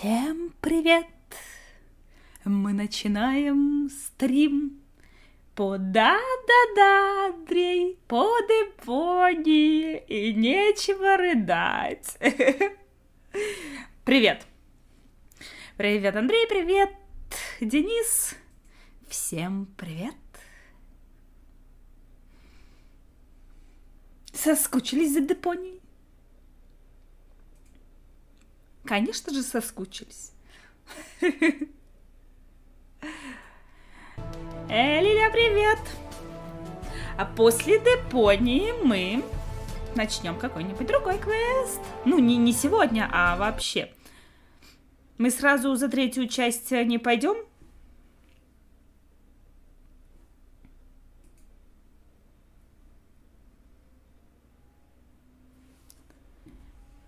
Всем привет! Мы начинаем стрим по да-да-да, Андрей, по Депонии, и нечего рыдать. Привет! Привет, Андрей, привет, Денис. Всем привет! Соскучились за Депонией? Конечно же, соскучились. Лиля, привет! А после Депонии мы начнем какой-нибудь другой квест. Ну, не сегодня, а вообще. Мы сразу за третью часть не пойдем?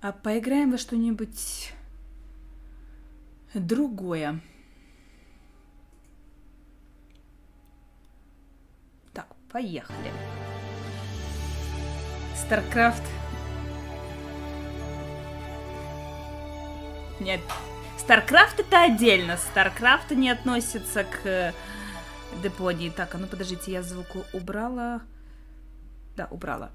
А поиграем во что-нибудь другое. Так, поехали. StarCraft. Нет, StarCraft это отдельно. StarCraft не относится к Депонии. Так, а ну подождите, я звук убрала. Да, убрала.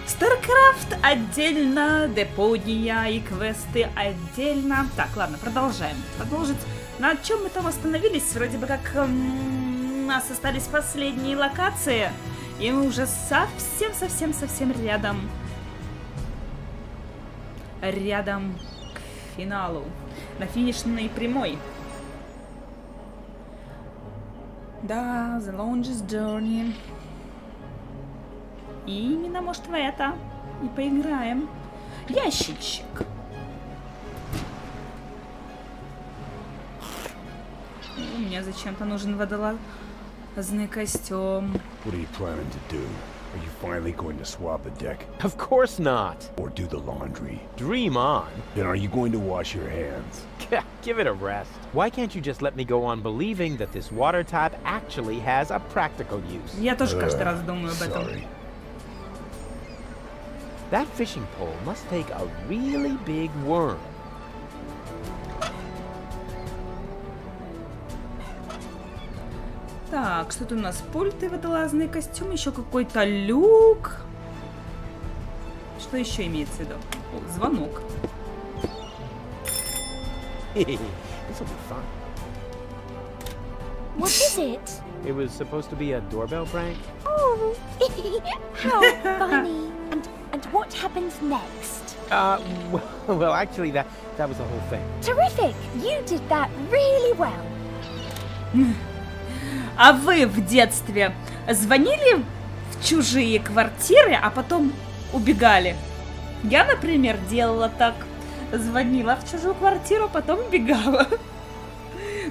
StarCraft отдельно, Депония и квесты отдельно. Так, ладно, продолжаем. Продолжить. На чем мы там остановились? Вроде бы как у нас остались последние локации. И мы уже совсем рядом. Рядом к финалу. На финишной прямой. Да, The Longest Journey. И именно, может, в это и поиграем. Ящичек. У меня зачем-то нужен водолазный костюм. What are you planning to do? Are you finally going to swab the deck? Of course not. Or do the laundry? Dream on. Then are you going to wash your hands? Give it a rest. Why can't you just let me go on believing that this water type actually has a practical use? Я тоже каждый раз думаю об этом. Sorry. That fishing pole must take a really big worm. Так, что-то у нас пульт и водолазный костюм, еще какой-то люк. Что еще имеется в виду? О, звонок. This will be fun. What is it? It was supposed to be a doorbell prank. Oh, how funny. And what happens next? Well, actually, that was the whole thing. Terrific! You did that really well. А вы в детстве звонили в чужие квартиры, а потом убегали? Я, например, делала так. Звонила в чужую квартиру, потом убегала.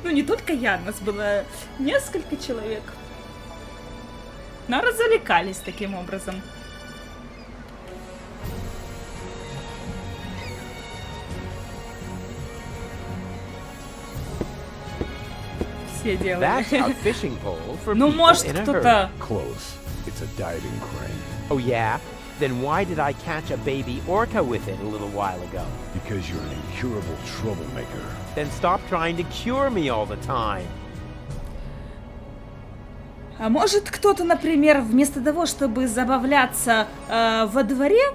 Ну, не только я, нас было несколько человек. Но развлекались таким образом. Все делали. That's a fishing pole for Ну, people может, in a кто-то... Close. It's a diving crane. Oh yeah? Then why did I catch a baby orca with it a little while ago? Because you're an incurable troublemaker. Then stop trying to cure me all the time. А может, кто-то, например, вместо того, чтобы забавляться во дворе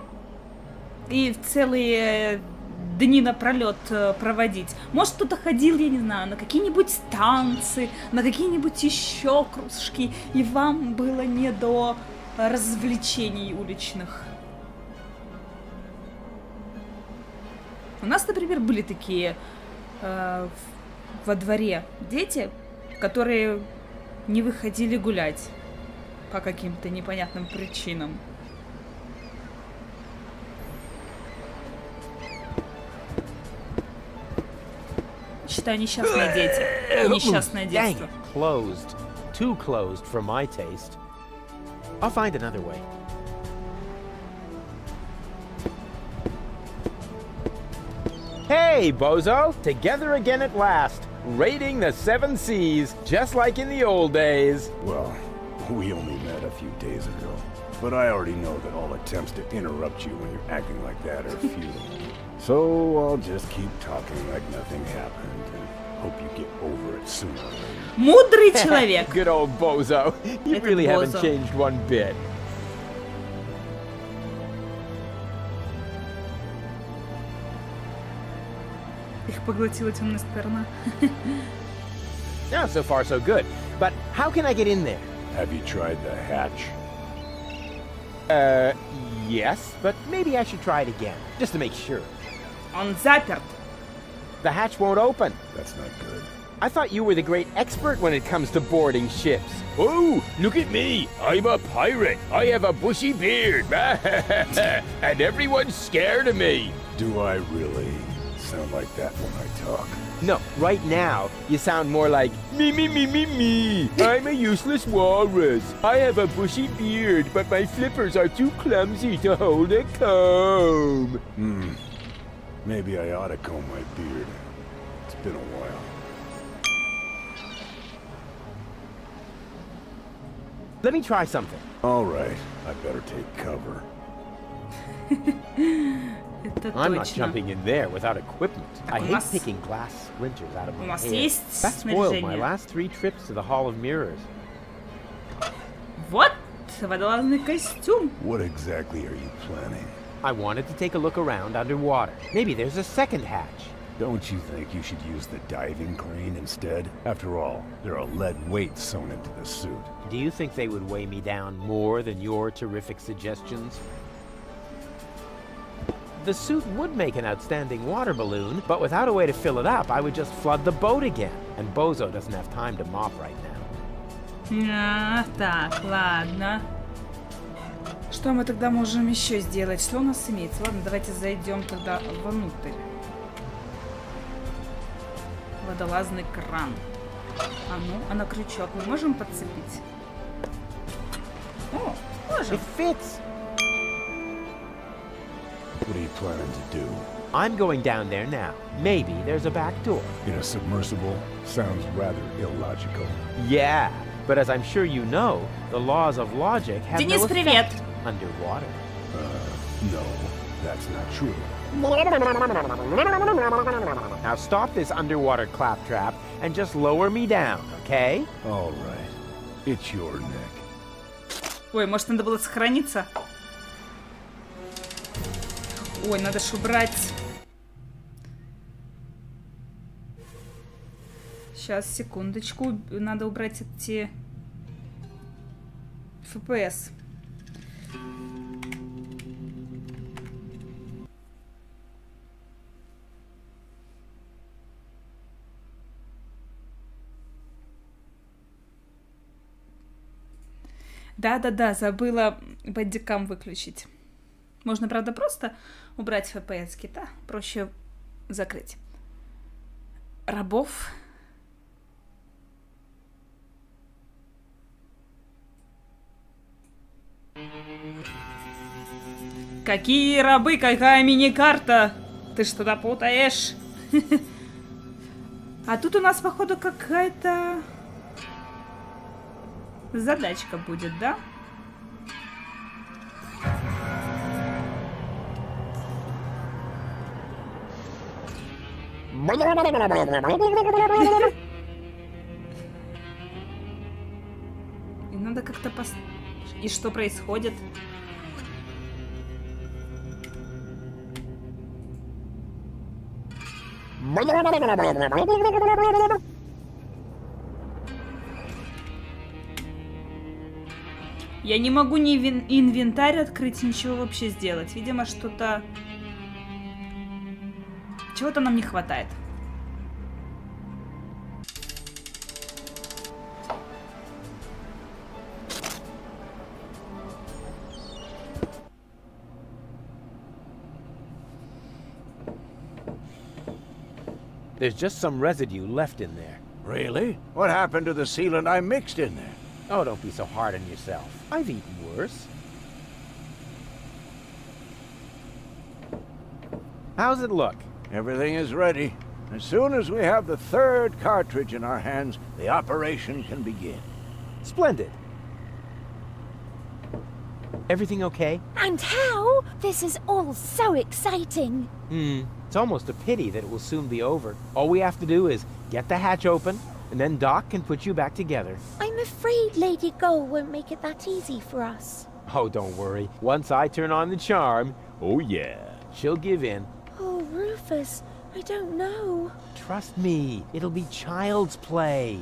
и целые дни напролет проводить, может, кто-то ходил, я не знаю, на какие-нибудь танцы, на какие-нибудь еще кружки, и вам было не до развлечений уличных. У нас, например, были такие во дворе дети, которые не выходили гулять по каким-то непонятным причинам. Считаю, несчастные дети. И несчастное Dang детство. it, closed. Too closed for my taste. I'll find another way. Hey, bozo! Together again at last. Raiding the 7 seas, just like in the old days. Well, we only met a few days ago. but I already know that all attempts to interrupt you when you're acting like that are futile. So I'll just keep talking like nothing happened and hope you get over it sooner or later. Мудрый человек. Good old bozo. You It's really haven't bozo. changed one bit. Их поглотила темная сторона. Now, so far, so good. But how can I get in there? Have you tried the hatch? Yes, but maybe I should try it again, just to make sure. Он заперт. The hatch won't open. That's not good. I thought you were the great expert when it comes to boarding ships. Oh, look at me. I'm a pirate. I have a bushy beard. And everyone's scared of me. Do I really sound like that when I talk? No, right now, you sound more like, me. I'm a useless walrus. I have a bushy beard, but my flippers are too clumsy to hold a comb. Maybe I ought to comb my beard. It's been a while. Let me try something. All right, I better take cover. Это I'm not точно. jumping in there without equipment. I у hate нас- picking glass splinters out of У my нас hair. есть That spoiled my снаряжение. last 3 trips to the Hall of Mirrors. Вот водолазный костюм. What exactly are you planning? I wanted to take a look around underwater. Maybe there's a second hatch. Don't you think you should use the diving crane instead? After all, there are lead weights sewn into the suit. Do you think they would weigh me down more than your terrific suggestions? The suit would make an outstanding water balloon, but without a way to fill it up, I would just flood the boat again. And Bozo doesn't have time to mop right now. Так, ладно. Что мы тогда можем еще сделать? Что у нас имеется? Ладно, давайте зайдем тогда внутрь. Водолазный кран. А ну, а на крючок мы можем подцепить? О, можем. It fits! What are you planning to do? I'm going down there now. Maybe there's a back door. In a submersible? Sounds rather illogical. Yeah, but as I'm sure you know, the laws of logic have Денис, no привет! effect underwater. No, that's not true. Now stop this underwater claptrap and just lower me down, okay? All right. It's your neck. Ой, может, надо было сохраниться? Ой, надо ж убрать. Сейчас, секундочку. Надо убрать эти FPS. Да-да-да, забыла бандикам выключить. Можно, правда, просто убрать FPS-кита. Проще закрыть. Рабов. Какие рабы? Какая мини-карта? Ты что-то путаешь? А тут у нас, походу, какая-то задачка будет, да? И надо как-то И что происходит? Я не могу ни инвентарь открыть, ничего вообще сделать. Видимо, что-то... Чего-то нам не хватает. There's just some residue left in there. Really? What happened to the sealant I mixed in there? Oh, don't be so hard on yourself. I've eaten worse. How's it look? Everything is ready. As soon as we have the third cartridge in our hands, the operation can begin. Splendid. Everything okay? And how? This is all so exciting. It's almost a pity that it will soon be over. All we have to do is get the hatch open, and then Doc can put you back together. I'm afraid Lady Gull won't make it that easy for us. Oh, don't worry. Once I turn on the charm, oh yeah, she'll give in. Oh, Rufus, I don't know. Trust me, it'll be child's play.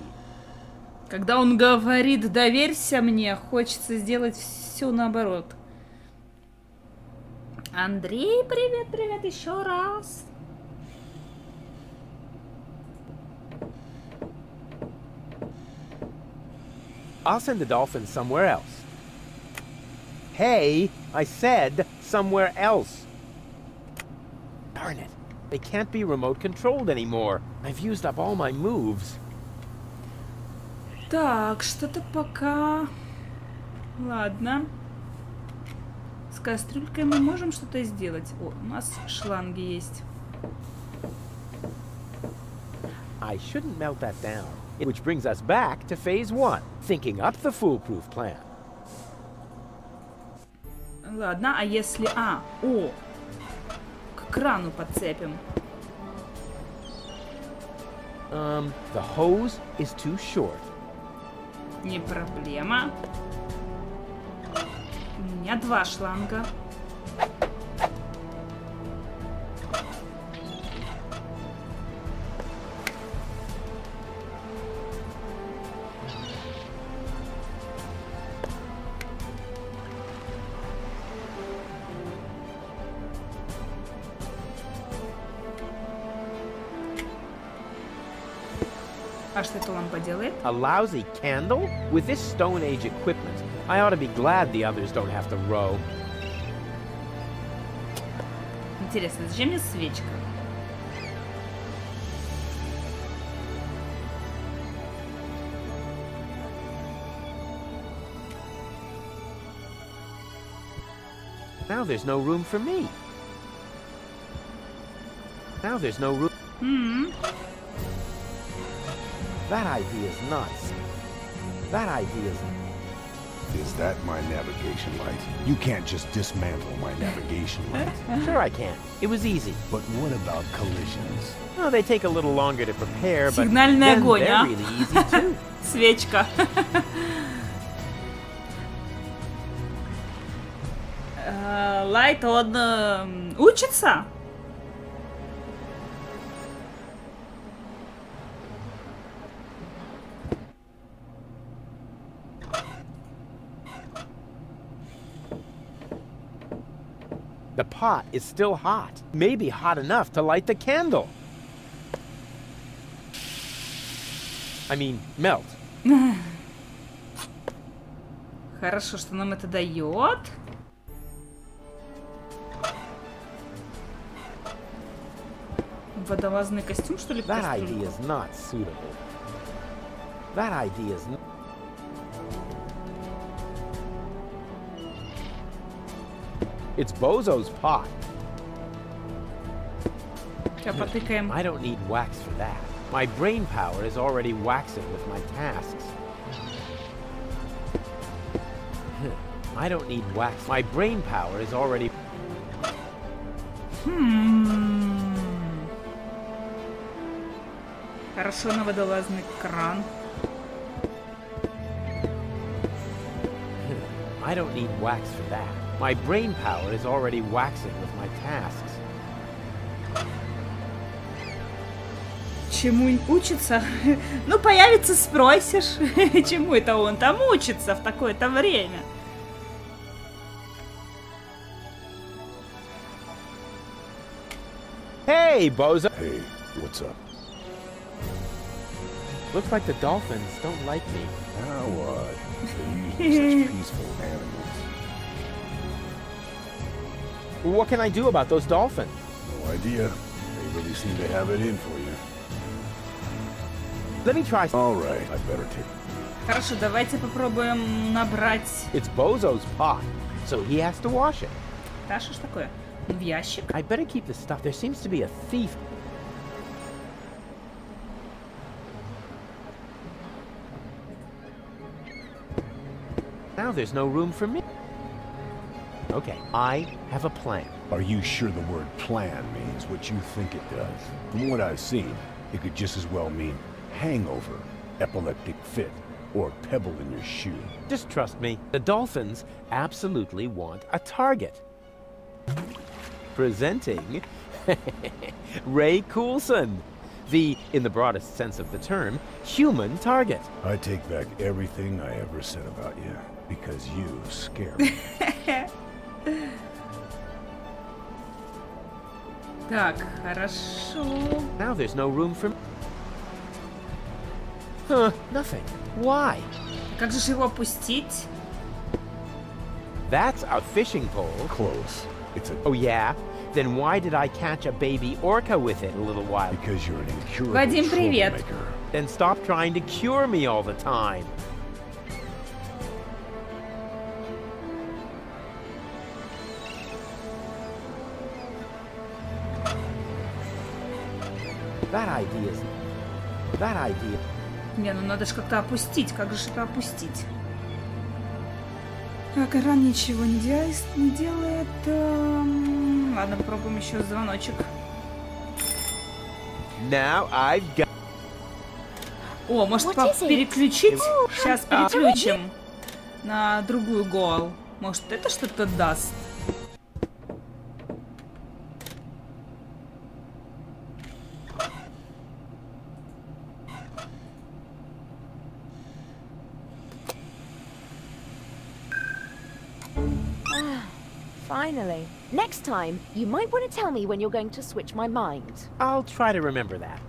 Когда он говорит «доверься мне», хочется сделать все наоборот. Андрей, привет еще раз. I'll send the dolphins somewhere else. Hey, I said somewhere else. Darn it. They can't be remote controlled anymore. I've used up all my moves. Так, что-то пока... Ладно. С кастрюлькой мы можем что-то сделать. О, у нас шланги есть. I shouldn't melt that down. Which brings us back to phase 1, thinking up the foolproof plan. Ладно, а если... к крану подцепим. The hose is too short. Не проблема. У меня 2 шланга. А что эта лампа делает? A lousy candle? With this Stone Age equipment, I ought to be glad the others don't have to row. Интересно, зачем мне свечка? Now there's no room for me. Now there's no room. That idea is nuts. That idea is... Is that my navigation light? You can't just dismantle my navigation light. Sure I can. It was easy. But what about collisions? Oh, they take a little longer to prepare, but Сигнальный then огонь, they're а? really easy too. Свечка. Лайт, он учится? The pot is still hot. Maybe hot enough to light the candle. I mean, melt. Хорошо, что нам это дает. Водолазный костюм, что ли? That idea is not suitable. That idea is not... It's Bozo's pot. Сейчас потыкаем. I don't need wax for that. My brain power is already waxing with my tasks. I don't need wax. My brain power is already... Хорошо, на водолазный кран. I don't need wax for that. My brain power is already waxing with my tasks. Чему учится? Ну, появится, спросишь. Чему это он там учится в такое-то время? Hey, Bozo! Hey, what's up? Looks like the dolphins don't like me. Now what? They're usually such peaceful animals. What can I do about those dolphins? No idea. They really seem to have it in for you. Let me try. All right, I better take... Хорошо, давайте попробуем набрать... It's Bozo's pot, so he has to wash it. Да, что ж такое? В ящик. I better keep the stuff. There seems to be a thief. Now there's no room for me. Okay, I have a plan. Are you sure the word plan means what you think it does? From what I've seen, it could just as well mean hangover, epileptic fit, or pebble in your shoe. Just trust me. The dolphins absolutely want a target. Presenting Ray Coulson, the, in the broadest sense of the term, human target. I take back everything I ever said about you, because you scare me. Так, хорошо. Now there's no room for... Huh, nothing. Why? Как же его опустить? That's a fishing pole. Close. It's a... Oh yeah? Then why did I catch a baby orca with it a little while? Because you're an incurable Вадим, привет. troublemaker. Then stop trying to cure me all the time. That idea. Не, ну надо же как-то опустить. Как же это опустить? Так, Иран ничего не делает. Ладно, попробуем еще звоночек. Now I've got... О, может What is it? переключить? Сейчас переключим на другую гол. Может, это что-то даст? Finally. Next time, you might want to tell me when you're going to switch my mind. I'll try to remember that.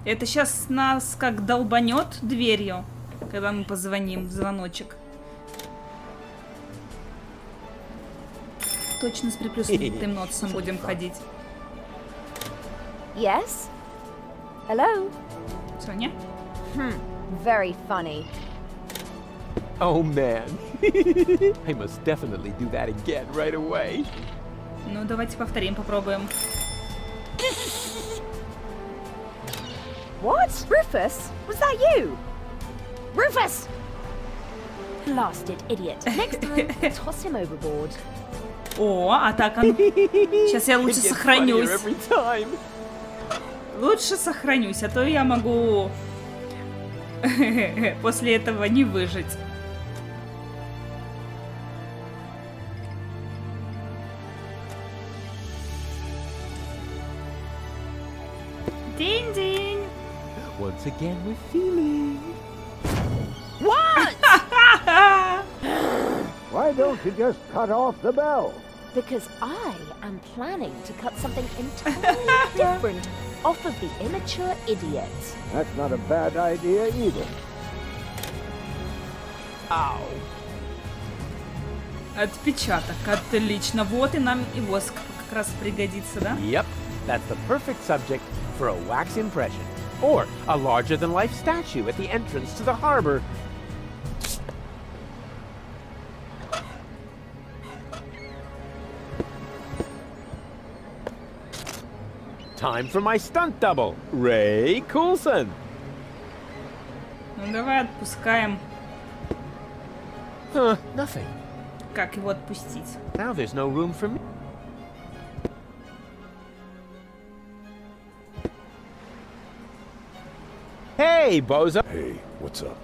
Это сейчас нас как долбанет дверью, когда мы позвоним в звоночек. Точно с приплюснутым нотсом будем ходить. Yes? Hello? Соня? Very funny. Oh man. I must definitely do that again right away. Ну, давайте повторим, попробуем. What? Rufus? Was that you? Rufus! Blasted idiot. Next time, toss him overboard. О, а так он... Сейчас я лучше It gets сохранюсь. funnier every time. Лучше сохранюсь, а то я могу после этого не выжить. День-день. Once again with feeling. What? Why don't you just cut off the bell? Because I am planning to cut something entirely different off of the immature idiot. That's not a bad idea either. Ow. Отпечаток. Отлично. Вот и нам его как раз пригодится, да? Yep, that's the perfect subject for a wax impression. Or a larger-than-life statue at the entrance to the harbor. Time for my stunt double, Ray Coulson. Ну давай отпускаем. Huh, nothing. Как его отпустить? Now there's no room for me. Hey, bozo. Hey, what's up?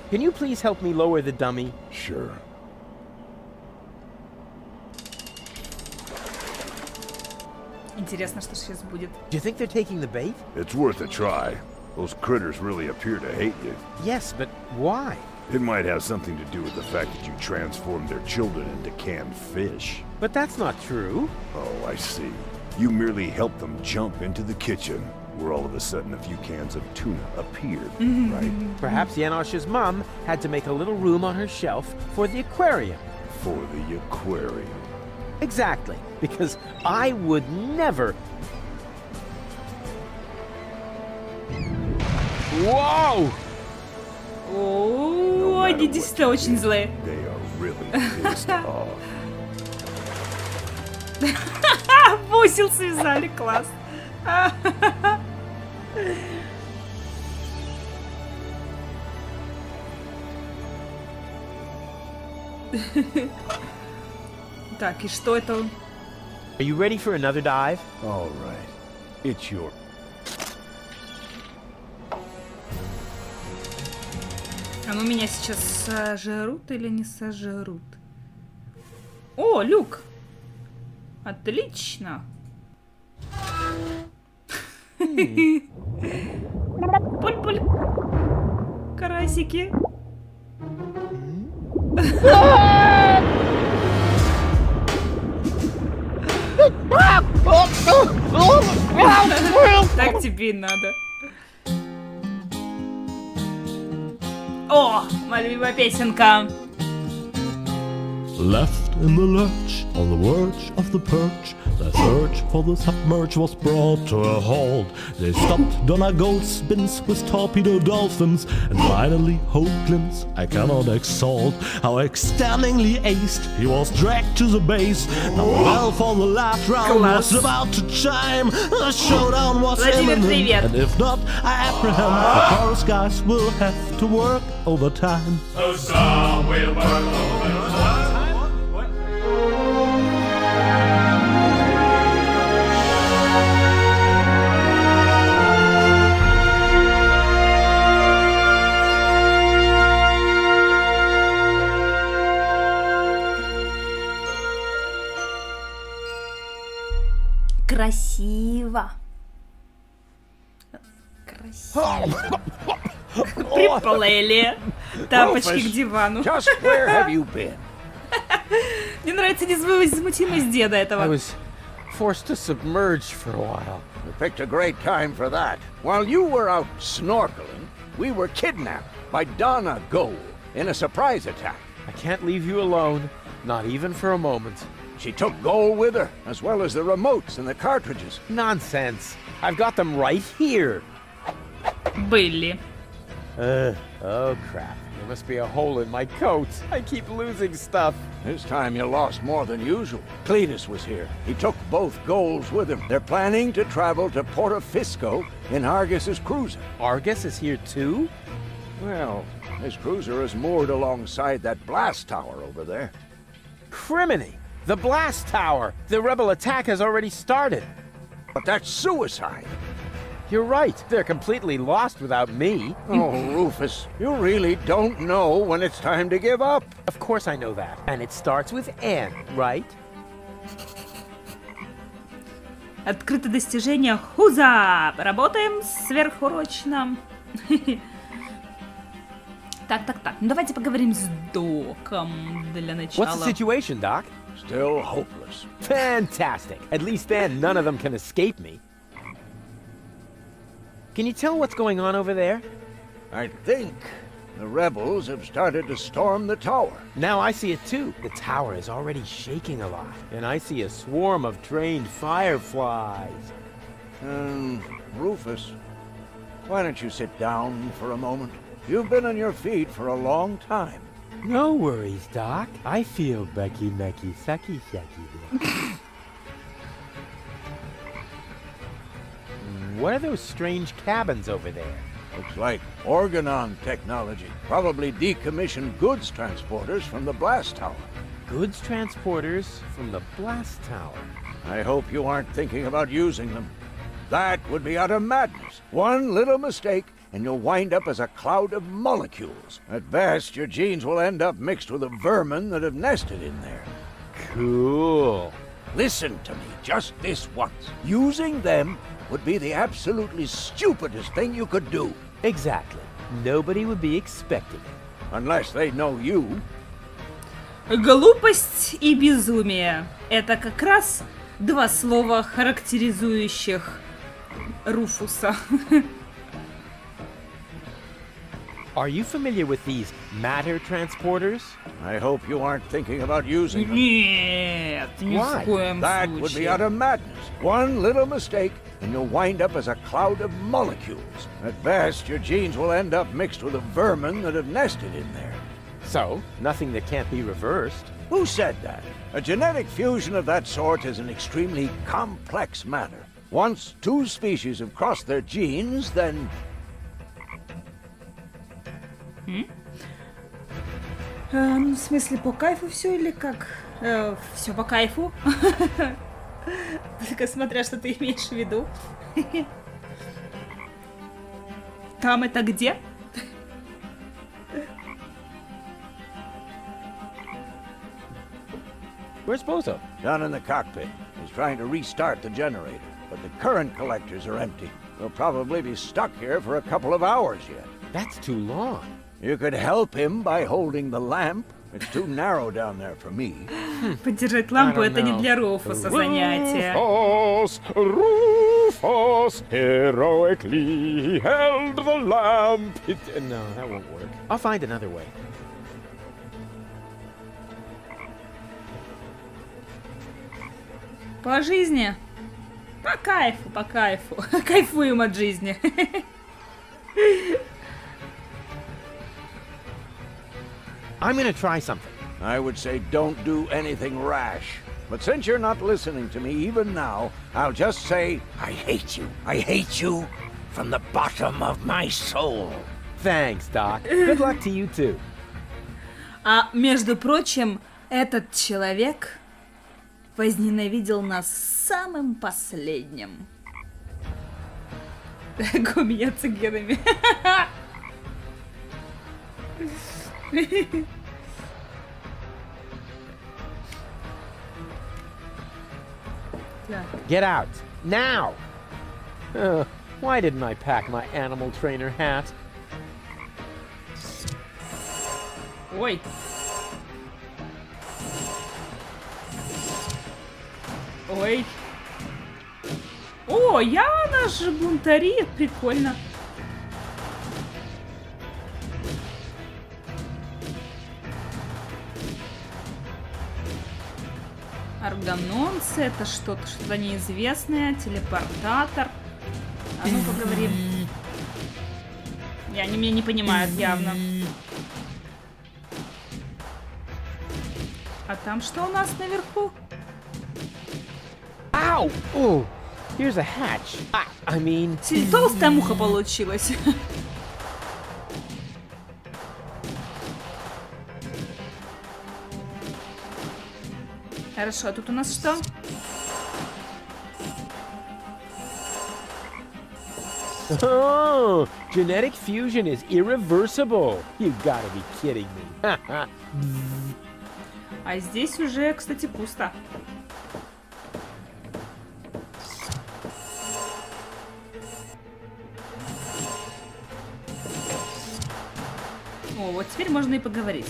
Can you please help me lower the dummy? Sure. Интересно, что сейчас будет. Do you think they're taking the bait? It's worth a try. Those critters really appear to hate you. Yes, but why? It might have something to do with the fact that you transformed their children into canned fish. But that's not true. Oh, I see. You merely helped them jump into the kitchen, where all of a sudden a few cans of tuna appeared, right? Perhaps Janosch's mom had to make a little room on her shelf for the aquarium. For the aquarium. Exactly, because I would never... Whoa! О, они действительно очень злые. They are really pissed off. Бусил связали, класс. Так, и что это? Are you ready for another dive? All right. It's your... А ну меня сейчас сожрут или не сожрут? О, люк! Отлично! Пуль-пуль! Карасики! Так тебе и надо. О, моя любимая песенка. Left in the lurch, on the verge of the perch, the search for the submerge was brought to a halt. They stopped Donna Goldspins with torpedo dolphins, and finally Hoagland's I cannot exalt. How extendingly aced, he was dragged to the base. Now the bell for the last round was about to chime. The showdown was imminent, and if not, I apprehend the chorus guys will have to work overtime. Huzzah, we'll work overtime. Красиво. Красиво. Приплыли. Тапочки к дивану. Just where have you been? Мне нравится невозмутимость деда I этого. was forced to submerge for a while. You picked a great time for that. While you were out snorkeling, we were kidnapped by Donna Gold in a surprise attack. I can't leave you alone, not even for a moment. She took Gold with her, as well as the remotes and the cartridges. Nonsense. I've got them right here. Были. Oh crap. There must be a hole in my coat. I keep losing stuff. This time you lost more than usual. Cletus was here. He took both Golds with him. They're planning to travel to Portofisco in Argus's cruiser. Argus is here too? Well, his cruiser is moored alongside that blast tower over there. Criminy! The blast tower! The rebel attack has already started. But that's suicide. You're right. They're completely lost without me. Oh, Rufus, you really don't know when it's time to give up. Of course I know that. And it starts with N, right? Открыто достижение Хуза. Работаем сверхурочно. Так. Ну давайте поговорим с Доком для начала. What's the situation, Doc? Still hopeless. Fantastic. At least then none of them can escape me. Can you tell what's going on over there? I think the rebels have started to storm the tower. Now I see it too. The tower is already shaking a lot. And I see a swarm of trained fireflies. Rufus, why don't you sit down for a moment? You've been on your feet for a long time. No worries, Doc. I feel Becky Mecky Sucky Sucky. What are those strange cabins over there? Looks like Organon technology. Probably decommissioned goods transporters from the blast tower. Goods transporters from the blast tower. I hope you aren't thinking about using them. That would be utter madness. One little mistake, and you'll wind up as a cloud of molecules. At best, your genes will end up mixed with the vermin that have nested in there. Cool. Listen to me just this once. Using them would be the absolutely stupidest thing you could do. Exactly. Nobody would be expecting it. Unless they know you. Глупость и безумие. Это как раз два слова, характеризующих Руфуса. Are you familiar with these matter transporters? I hope you aren't thinking about using them. Нет, ни в коем That would be случае. utter madness. One little mistake, and you'll wind up as a cloud of molecules. At best, your genes will end up mixed with the vermin that have nested in there. So, nothing that can't be reversed. Who said that? A genetic fusion of that sort is an extremely complex matter. Once two species have crossed their genes, then... Ну, в смысле, по кайфу все или как? Все по кайфу. Только смотря, что ты имеешь в виду. Там это где? Where's Bozo? Down in the cockpit. He's trying to restart the generator, but the current collectors are empty. We'll probably be stuck here for a couple of hours yet. That's too long. You could help him by holding the lamp. It's too narrow down there for me. Поддержать лампу — это не для Руфуса занятие. Rufus heroically held the lamp. No, that won't work. I'll find another way. По жизни. По кайфу, по кайфу. Кайфуем от жизни. I'm gonna try something. I would say don't do anything rash. But since you're not listening to me even now, I'll just say, I hate you. I hate you from the bottom of my soul. Thanks, Doc. Good luck to you too. А между прочим, этот человек возненавидел нас самым последним. Меняться генами. Get out now. Why didn't I pack my animal trainer hat? Ой. Ой. О, Яна же бунтари, прикольно. Органонцы, это что-то неизвестное, телепортатор. А ну поговорим. Они меня не понимают явно. А там что у нас наверху? Ow! Oh, here's a hatch. I mean... Толстая муха получилась. Хорошо, а тут у нас что? Oh, genetic fusion is irreversible. You gotta be kidding me. А здесь уже, кстати, пусто. О, вот теперь можно и поговорить.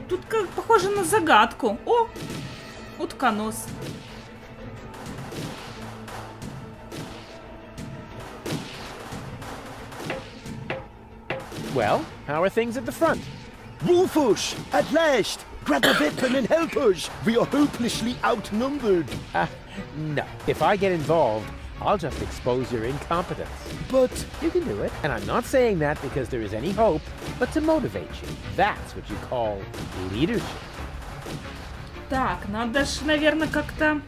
Тут как похоже на загадку. О, утконос. Well, how are things at the front? Rufus, at last! Grab the weapon and help us! We are hopelessly outnumbered. No. If I get involved, I'll just expose your incompetence. But You can do it. And I'm not saying that because there is any hope, but to motivate you. That's what you call leadership. Так, надо ж, наверное, как-то...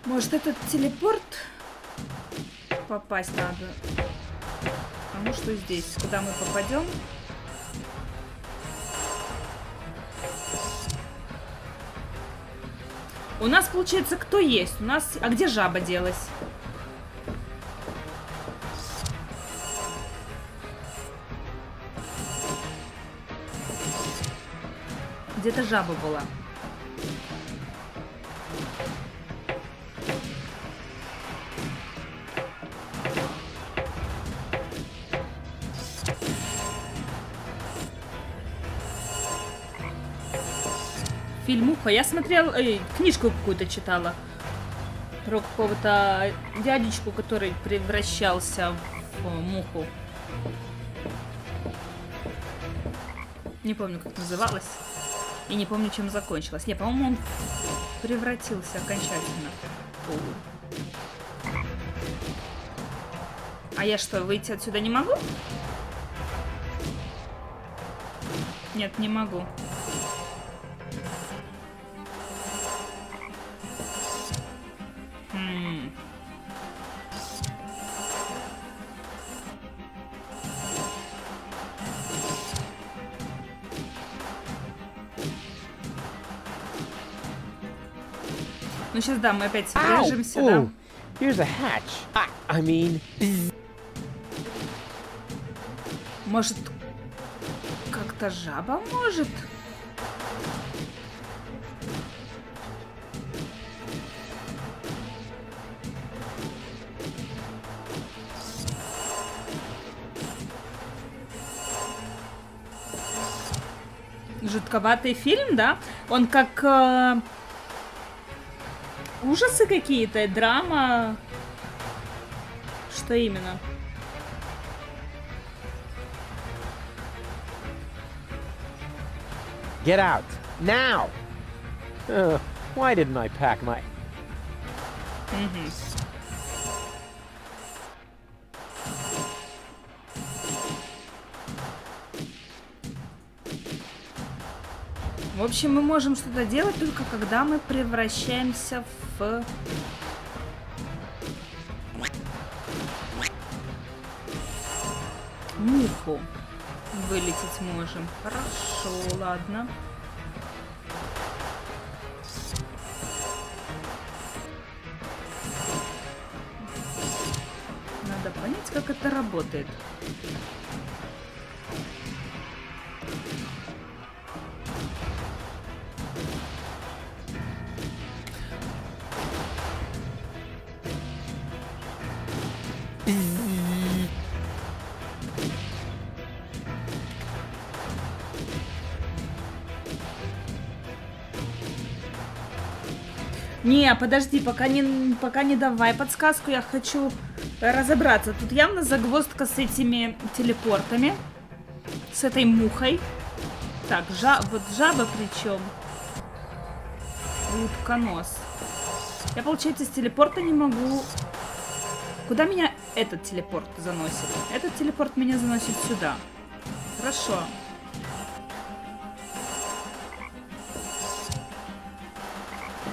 Может, этот телепорт попасть надо? А ну что здесь? Куда мы попадем? У нас, получается, кто есть? У нас... А где жаба делась? Где-то жаба была. Фильмуха. Я смотрела, книжку какую-то читала про какого-то дядечку, который превращался в муху. Не помню, как называлась. И не помню, чем закончилась. Не, по-моему, он превратился окончательно. А я что, выйти отсюда не могу? Нет, не могу. Ну сейчас, да, мы опять свяжемся, да. Oh, here's a hatch. I mean... Может, как-то жаба может? Жутковатый фильм, да? Он как ужасы какие-то, драма. Что именно? Get out, now! Why didn't I pack my... В общем, мы можем что-то делать только когда мы превращаемся в... муху. Вылететь можем. Хорошо, ладно. Надо понять, как это работает. Не, подожди, пока не давай подсказку, я хочу разобраться. Тут явно загвоздка с этими телепортами, с этой мухой. Так, вот жаба причем. Утконос. Я, получается, с телепорта не могу... Куда меня этот телепорт заносит? Этот телепорт меня заносит сюда. Хорошо.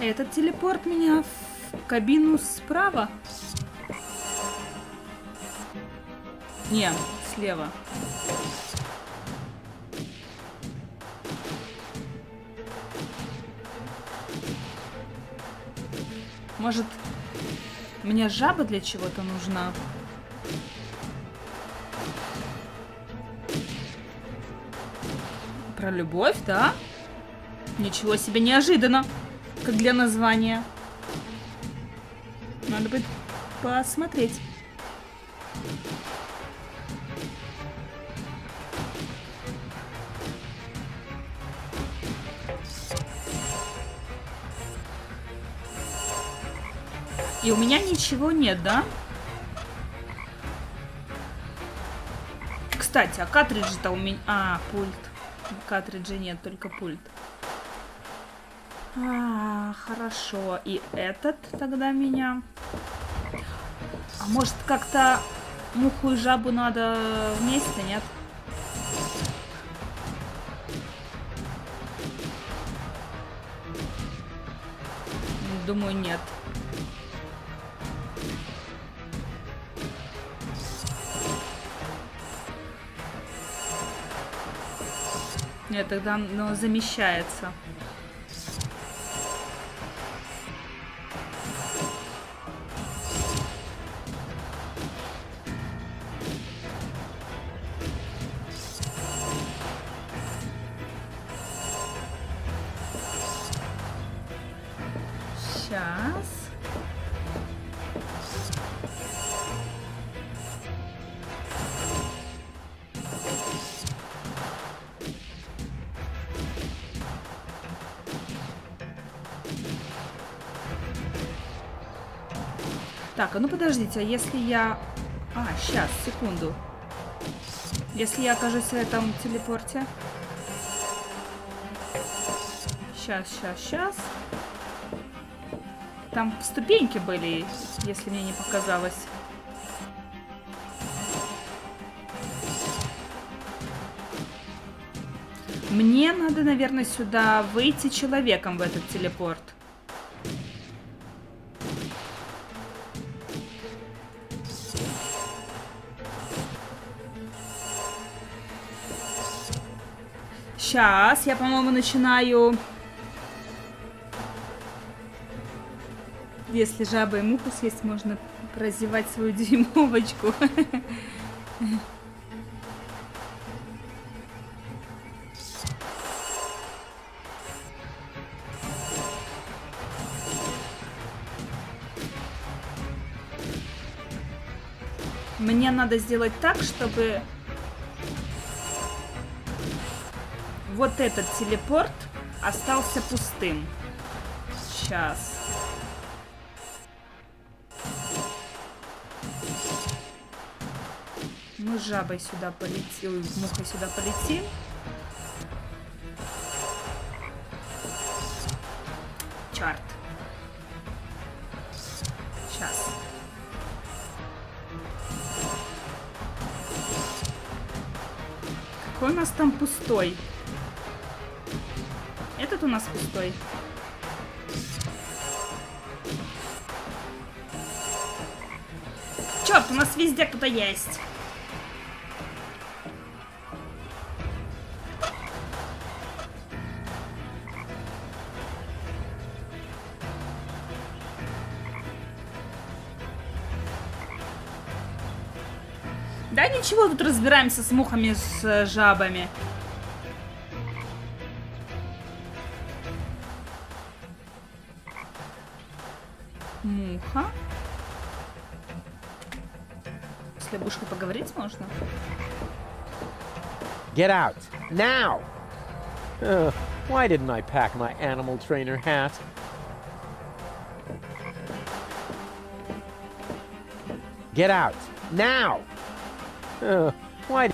Этот телепорт меня в кабину справа. Не, слева. Может, мне жаба для чего-то нужна? Про любовь, да? Ничего себе, неожиданно. Как для названия. Надо бы посмотреть. И у меня ничего нет, да? Кстати, а картриджи-то у меня... А, пульт. Картриджа нет, только пульт. Хорошо. И этот тогда меня... А может, как-то муху и жабу надо вместе, нет? Думаю, нет. Нет, тогда оно замещается. Сейчас. Так, а ну подождите, а если я... сейчас, секунду. Если я окажусь в этом телепорте. Сейчас. Там ступеньки были, если мне не показалось. Мне надо, наверное, сюда выйти человеком в этот телепорт. Сейчас, я, по-моему, начинаю... Если жаба и муху съесть, можно прозевать свою дюймовочку. Мне надо сделать так, чтобы вот этот телепорт остался пустым. Сейчас. Мы с жабой сюда полетим, мухой сюда полетим. Черт. Сейчас. Какой у нас там пустой? Этот у нас пустой. Черт, у нас везде кто-то есть. Да ничего, тут разбираемся с мухами, с жабами. Муха. С лягушкой поговорить можно? Get out, now! Why didn't I pack my animal trainer hat? Get out, now! Why?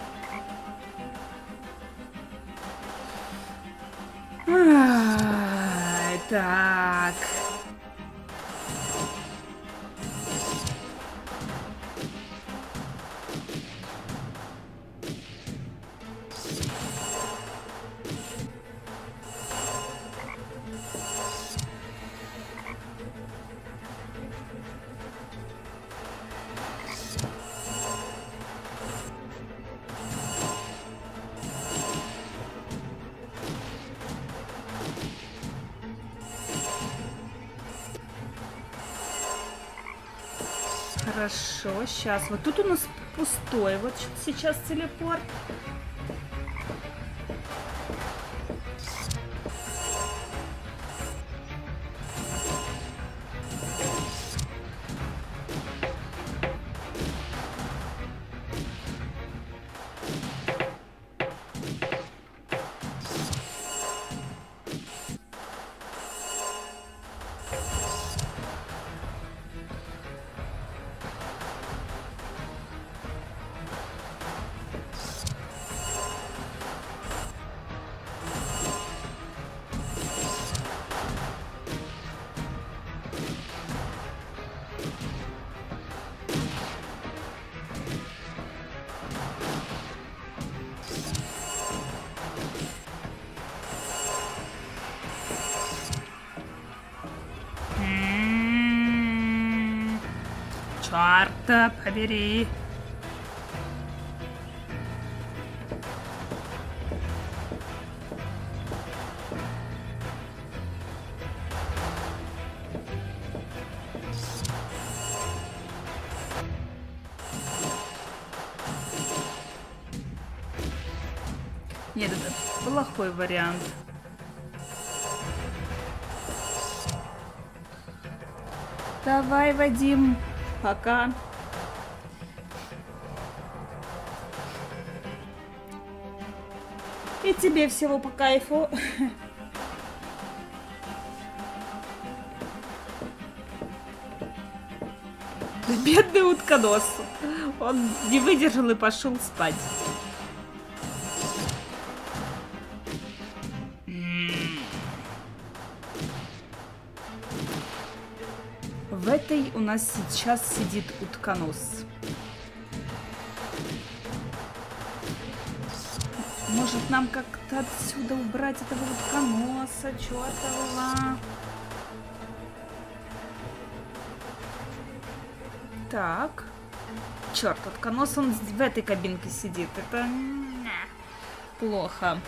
Так. Хорошо, сейчас. Вот тут у нас пустой. Вот сейчас телепорт. Чёрта побери. Нет, это плохой вариант. Давай, Вадим, пока. И тебе всего по кайфу. Бедный утконос. Он не выдержал и пошел спать. В этой у нас сейчас сидит утконос. Может, нам как-то отсюда убрать этого утконоса, чёртового? Так. Черт, утконос, он в этой кабинке сидит. Это плохо.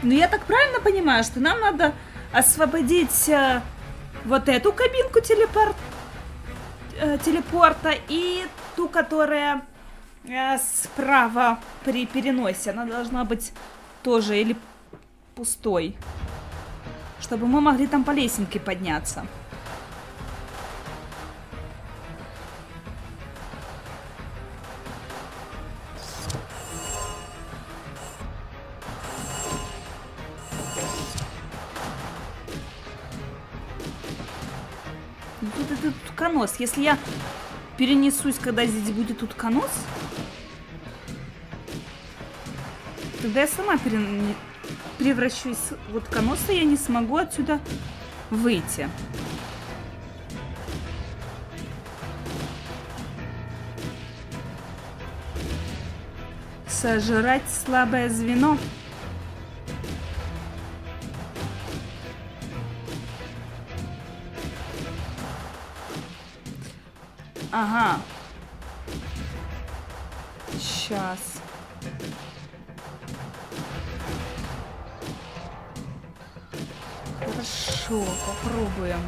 Но я так правильно понимаю, что нам надо освободить вот эту кабинку телепорта и ту, которая справа при переносе. Она должна быть тоже или пустой, чтобы мы могли там по лесенке подняться. Тут этот утконос. Если я перенесусь, когда здесь будет утконос, тогда я сама превращусь в утконоса, я не смогу отсюда выйти. Сожрать слабое звено. Ага. Сейчас. Хорошо, попробуем.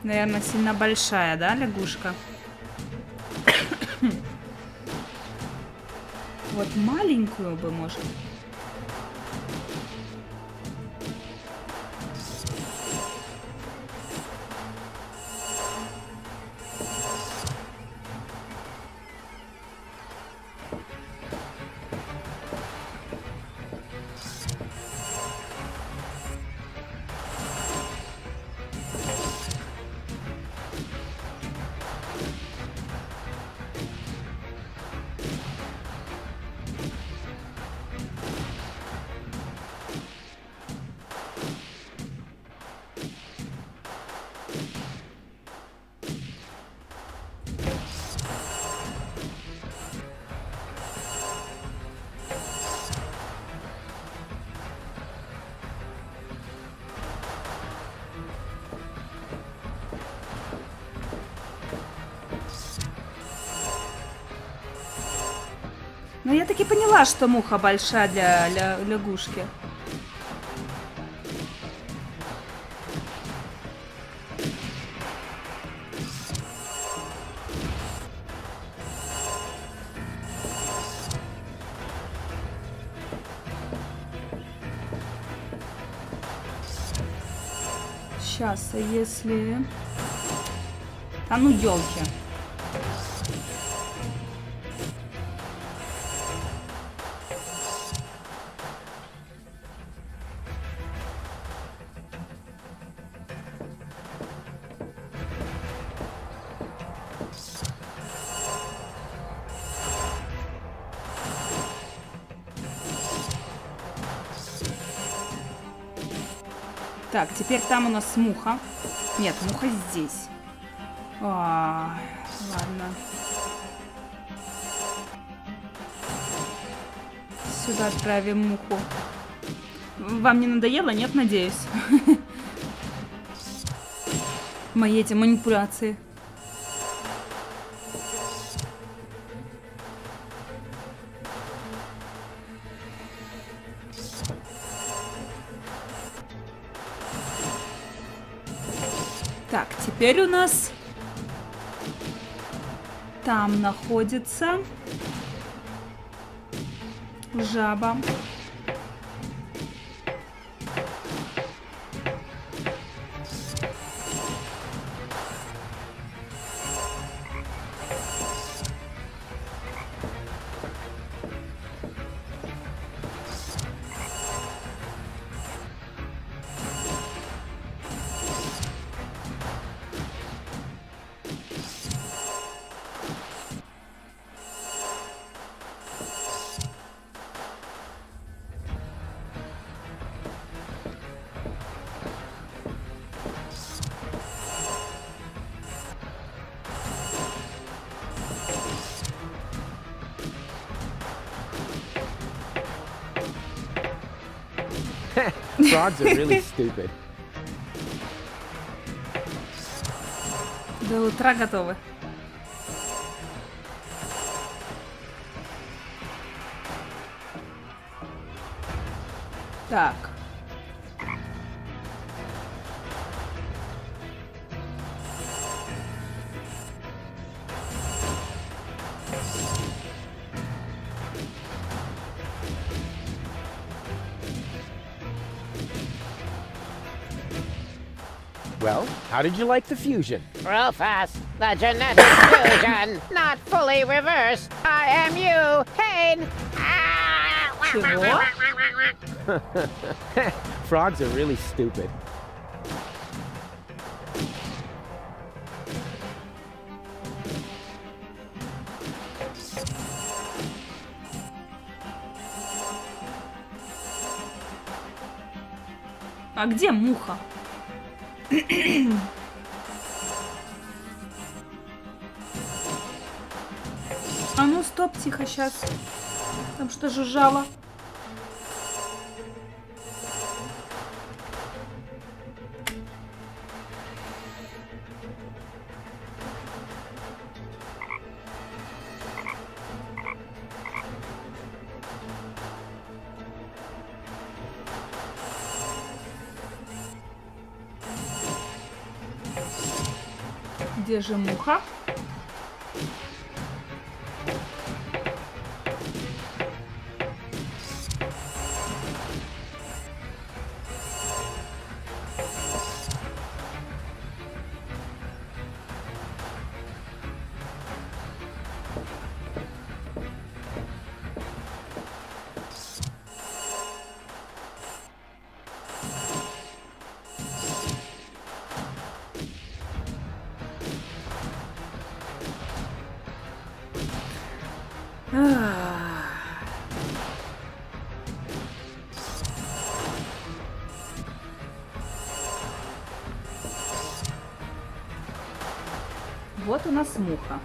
Наверное, сильно большая, да, лягушка? Вот маленькую бы, может. Но я таки поняла, что муха большая для лягушки. Сейчас, а если... А ну, елки. Так, теперь там у нас муха. Нет, муха здесь. Ладно. Сюда отправим муху. Вам не надоело? Нет, надеюсь. Мои эти манипуляции. Так, теперь у нас там находится жаба. Frogs are really stupid. До утра готовы. Так. Well, how did you like the fusion? Rufus, the genetic fusion, not fully reversed. I am you, Kane. Чего? Frogs are really stupid. А где муха? А ну стоп, тихо, сейчас. Там что жужжало? Где же муха? Вот у нас муха.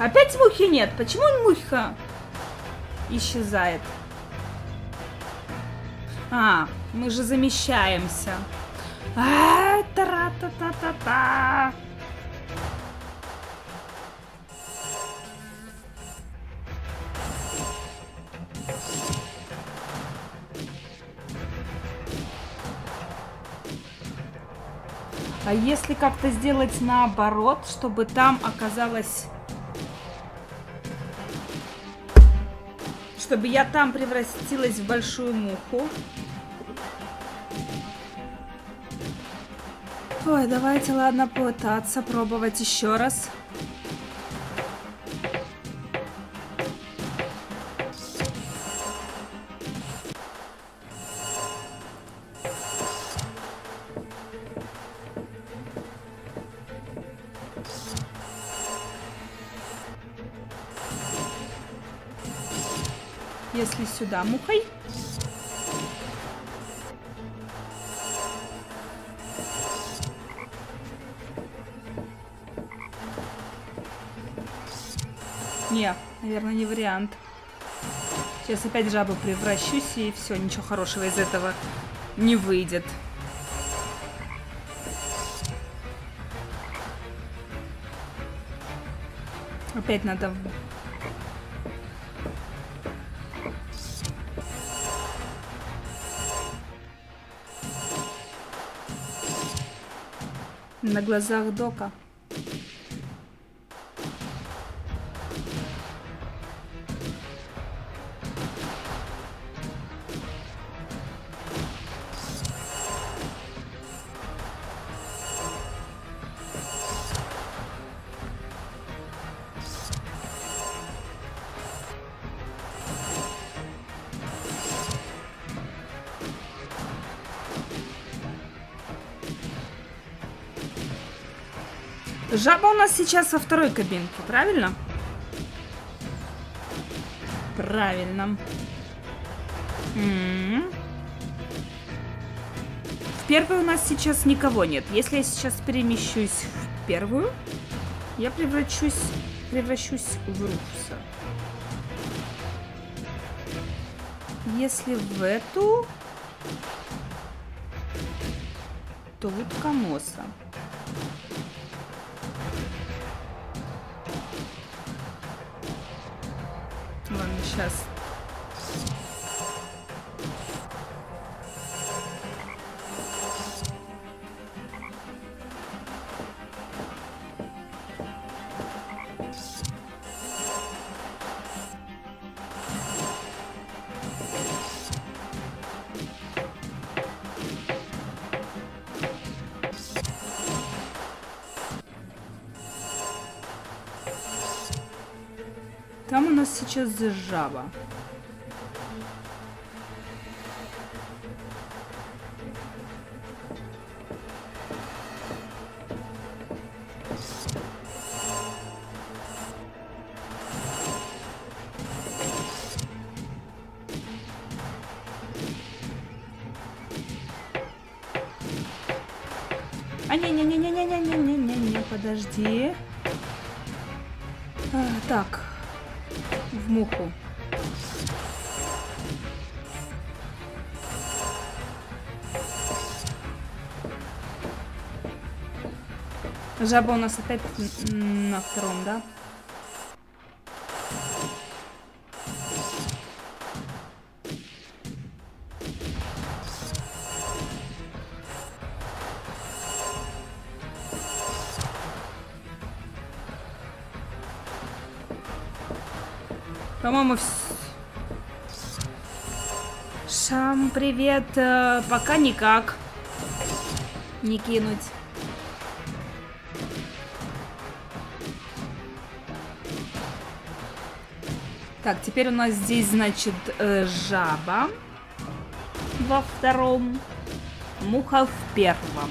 Опять мухи нет. Почему муха исчезает? А, мы же замещаемся. Та-ра-та-та-та-та. А если как-то сделать наоборот, чтобы там оказалось... Чтобы я там превратилась в большую муху. Ой, давайте, ладно, пытаться пробовать еще раз. Если сюда мухой. Не, наверное, не вариант. Сейчас опять в жабу превращусь, и все, ничего хорошего из этого не выйдет. Опять надо... На глазах Дока. Жаба у нас сейчас во второй кабинке, правильно? Правильно. В первой у нас сейчас никого нет. Если я сейчас перемещусь в первую, я превращусь в Руфуса. Если в эту, то вот Камоса. Ладно, сейчас. Там у нас сейчас жаба. А, не, подожди. Так. В муху. Жаба у нас опять на втором, да? По-моему, Шам, привет. Пока никак не кинуть. Так, теперь у нас здесь, значит, жаба во втором, муха в первом.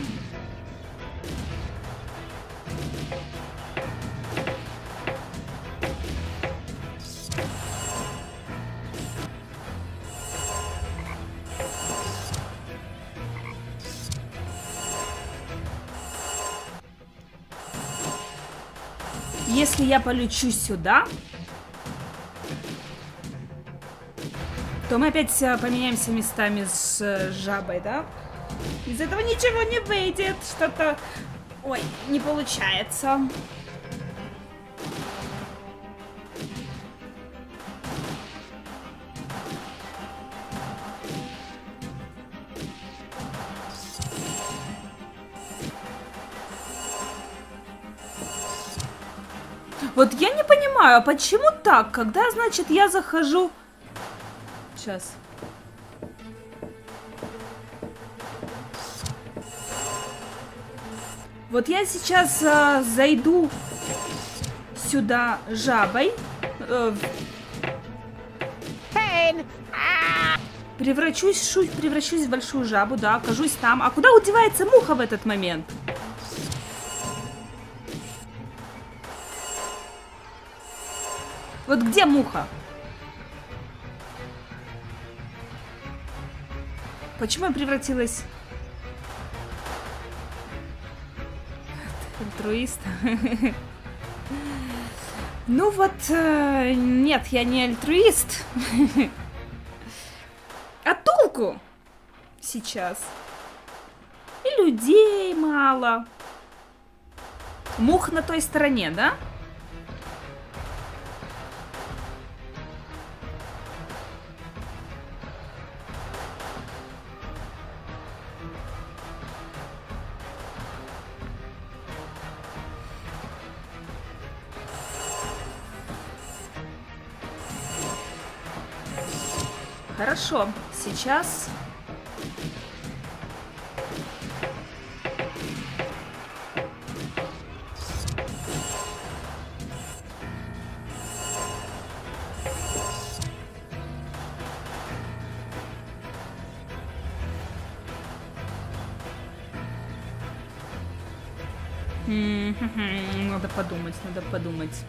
Если я полечу сюда, то мы опять поменяемся местами с жабой, да? Из этого ничего не выйдет. Что-то... Ой, не получается. Вот я не понимаю, а почему так? Когда, значит, я захожу... Сейчас. Вот я сейчас зайду сюда жабой. Превращусь в большую жабу, да, окажусь там. А куда удевается муха в этот момент? Вот где муха? Почему я превратилась... Альтруист? Ну вот... Нет, я не альтруист. А толку сейчас? И людей мало. Мух на той стороне, да? Хорошо, сейчас... Надо подумать, надо подумать.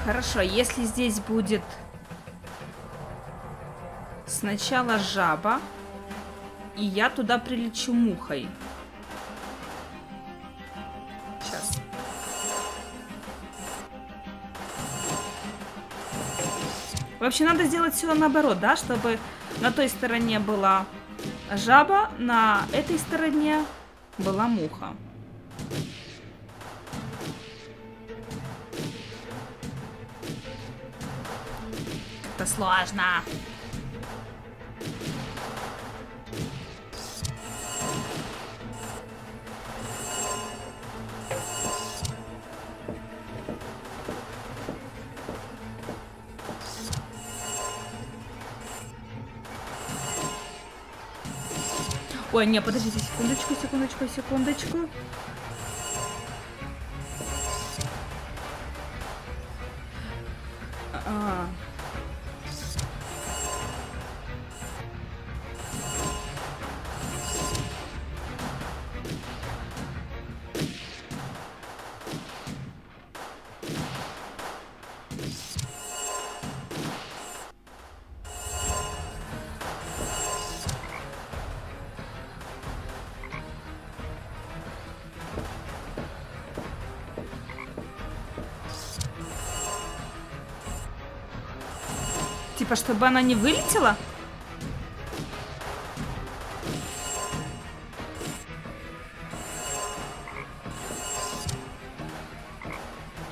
Хорошо, если здесь будет сначала жаба, и я туда прилечу мухой. Сейчас. Вообще надо сделать все наоборот, да, чтобы на той стороне была жаба, на этой стороне была муха. Это сложно. Ой, не, подождите, секундочку. Типа, чтобы она не вылетела?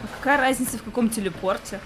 А какая разница в каком телепорте?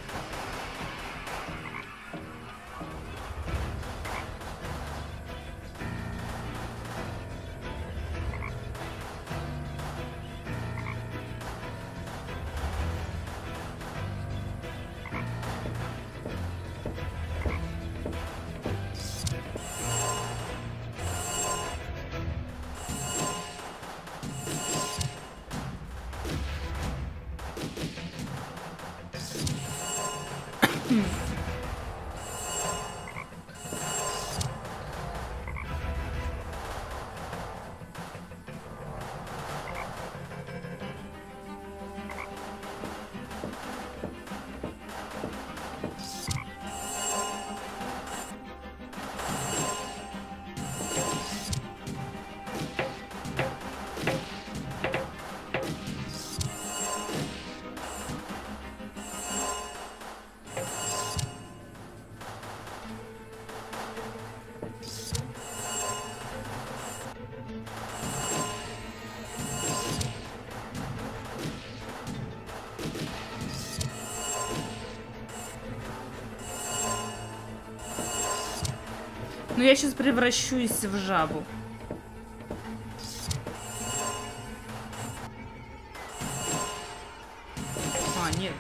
Ну, я сейчас превращусь в жабу. А, нет.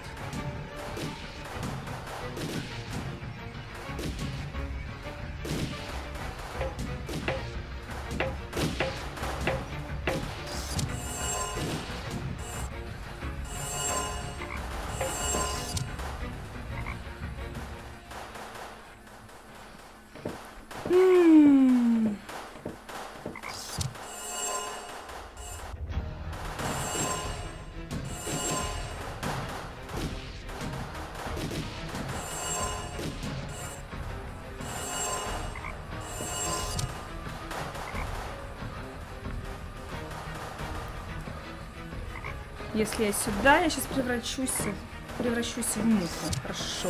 Если я сюда, я сейчас превращусь в муху. Хорошо.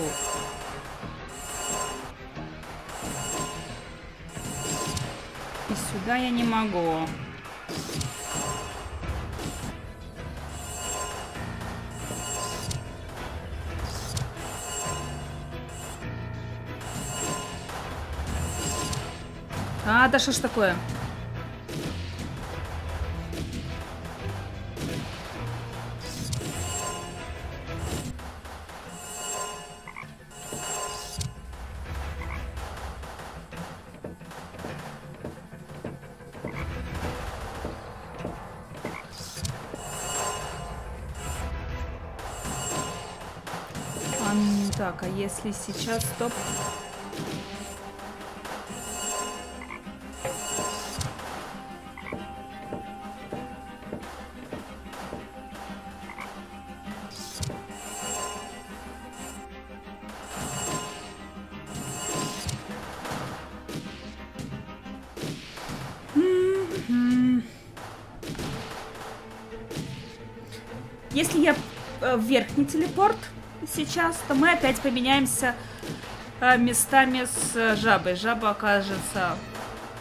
И сюда я не могу. А, да что ж такое? Так, а если сейчас... Стоп. если я в верхний телепорт сейчас, то мы опять поменяемся местами с жабой. Жаба окажется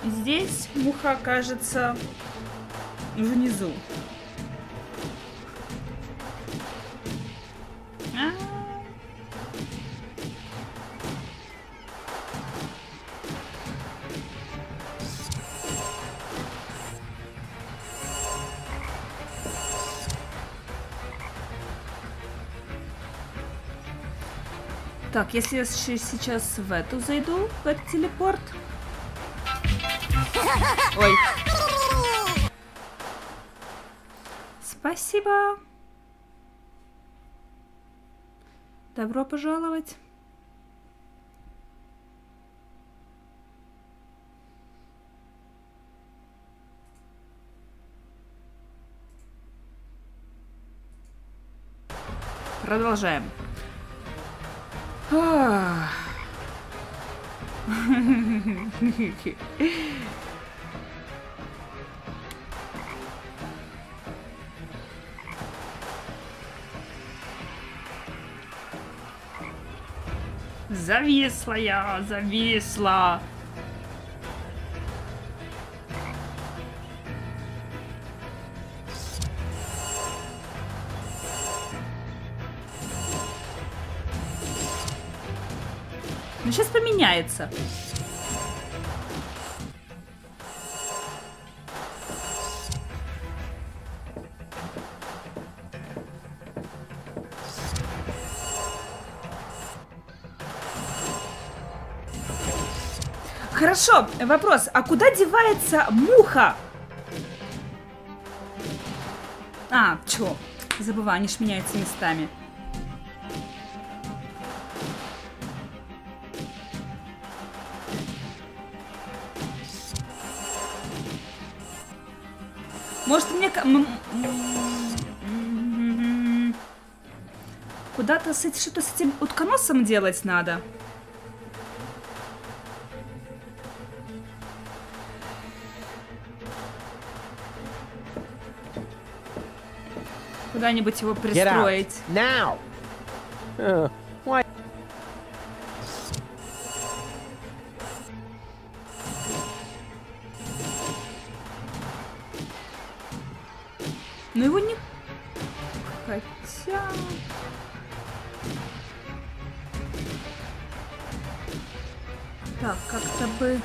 здесь, муха окажется внизу. Так, если я сейчас в эту зайду, в этот телепорт. Ой. Спасибо. Добро пожаловать. Продолжаем. Зависла я, зависла. Ну, сейчас поменяется. Хорошо, вопрос. А куда девается муха? А, чё? Забываю, они ж меняются местами. Может, мне... Куда-то что-то с этим утконосом делать надо. Куда-нибудь его пристроить. Но его не... Хотя... Так, как-то бы...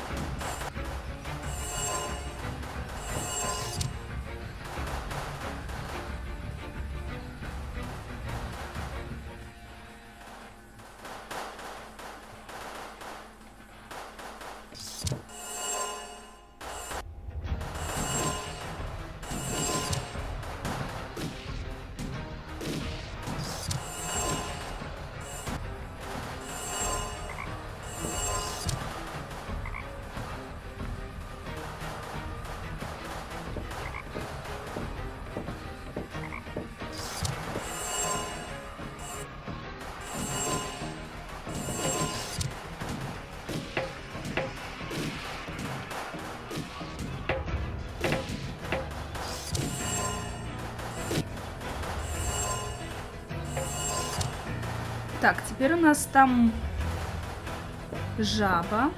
Так, теперь у нас там жаба.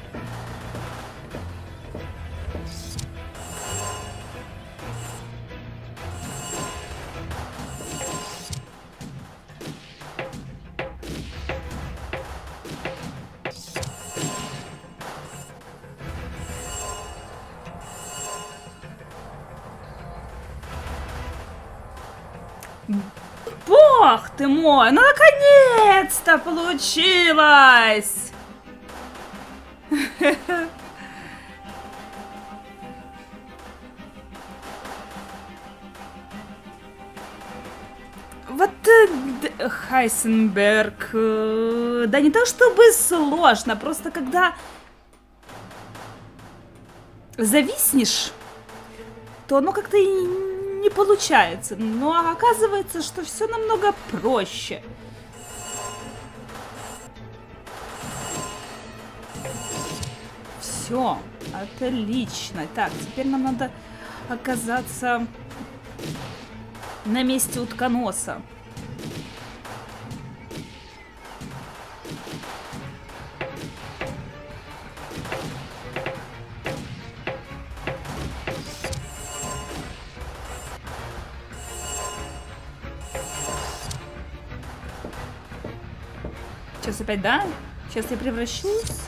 Бог ты мой, ну наконец-то получилось! Вот Хайсенберг, да не то чтобы сложно, просто когда зависнешь, то оно как-то и не получается. Но оказывается, что все намного проще. Все, отлично. Так, теперь нам надо оказаться на месте утконоса. Сейчас опять, да? Сейчас я превращусь.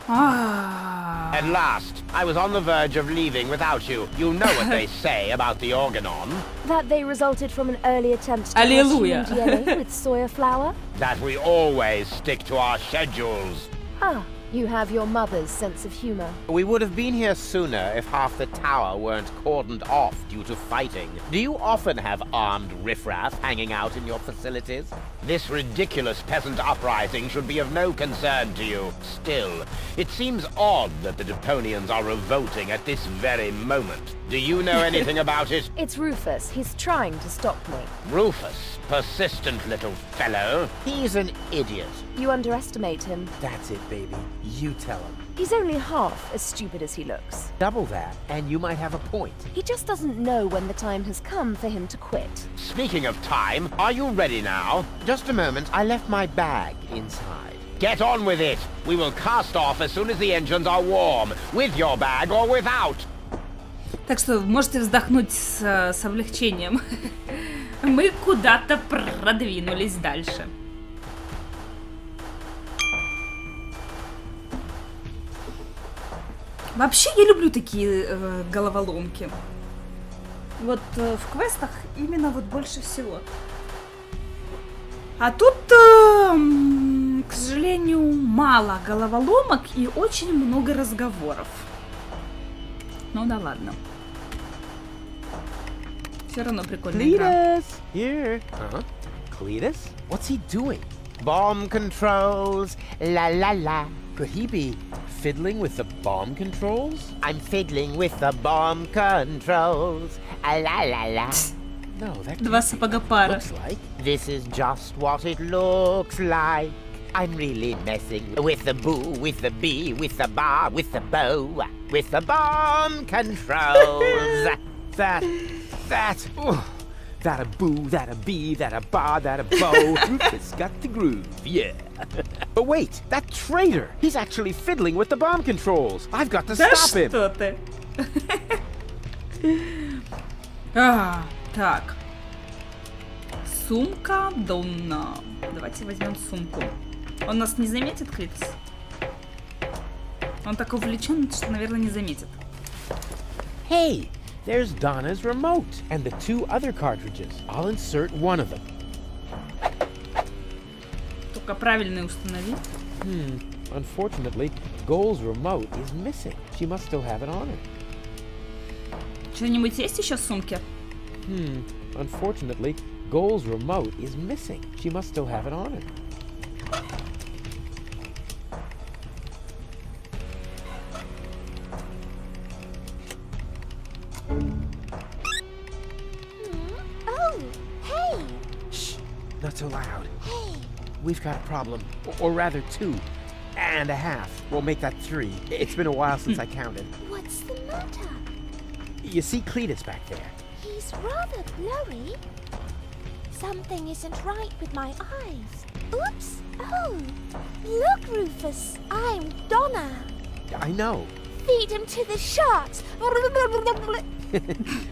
At last, I was on the verge of leaving without you. You know what they say about the organon. That they resulted from an early attempt to Alleluia. rush human DNA with soya flour? That we always stick to our schedules. Ah, you have your mother's sense of humor. We would have been here sooner if half the tower weren't cordoned off due to fighting. Do you often have armed riffraff hanging out in your facilities? This ridiculous peasant uprising should be of no concern to you. Still, it seems odd that the Deponians are revolting at this very moment. Do you know anything about it? It's Rufus. He's trying to stop me. Rufus, persistent little fellow. He's an idiot. You underestimate him. That's it, baby. You tell him. He's only half as stupid as he looks. Double that, and you might have a point. He just doesn't know when the time has come for him to quit. Speaking of time, are you ready now? Just a moment, I left my bag inside. Get on with it! We will cast off as soon as the engines are warm, with your bag or without. Так что можете вздохнуть с облегчением. Мы куда-то продвинулись дальше. Вообще я люблю такие головоломки. Вот в квестах именно вот больше всего. А тут, к сожалению, мало головоломок и очень много разговоров. Ну да ладно. Все равно прикольная игра. Cletus! Here. Cletus? What's he doing? Bomb controls, la la la. Could he be fiddling with the bomb controls? I'm fiddling with the bomb controls, la la la. No, that Два can't be. сапога пара. Looks like. This is just what it looks like. I'm really messing with the boo, with the bee, with the bar, with the bow, with the bomb controls. That a boo, that a bee, that a bar, that a bow. Rufus got the groove, yeah. But wait, that traitor! He's actually fiddling with the bomb controls. I've got to Да stop him. что ты? Так. Сумка Донна. Давайте возьмем сумку. Он нас не заметит, Клитус? Он так увлечен, что, наверное, не заметит. Hey, there's Donna's remote and the 2 other cartridges. I'll insert one of them. Только правильный установи. Unfortunately, Goal's remote is missing. She must still have it on her. Что-нибудь есть еще в сумке? Unfortunately, Goal's remote is missing. She must still have it on her. Oh, hey! Shh, not so loud. Hey! We've got a problem, or rather 2 and a half. We'll make that 3. It's been a while since I counted. What's the matter? You see Cletus back there? He's rather blurry. Something isn't right with my eyes. Oops! Oh! Look, Rufus! I'm Donna! I know. Feed him to the sharks!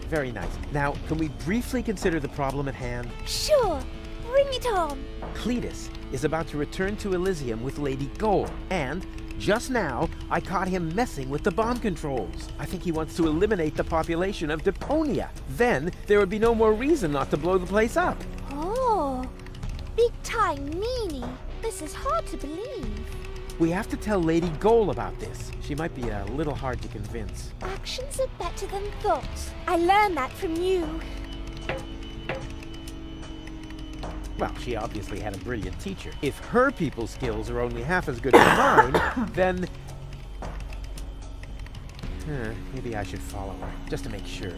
Very nice. Now, can we briefly consider the problem at hand? Sure! Bring it on! Cletus is about to return to Elysium with Lady Goal, and just now, I caught him messing with the bomb controls. I think he wants to eliminate the population of Deponia. Then, there would be no more reason not to blow the place up. Oh! Big time meanie! This is hard to believe. We have to tell Lady Goal about this. She might be a little hard to convince. Actions are better than thoughts. I learned that from you. Well, she obviously had a brilliant teacher. If her people skills are only half as good as mine, then... maybe I should follow her, just to make sure.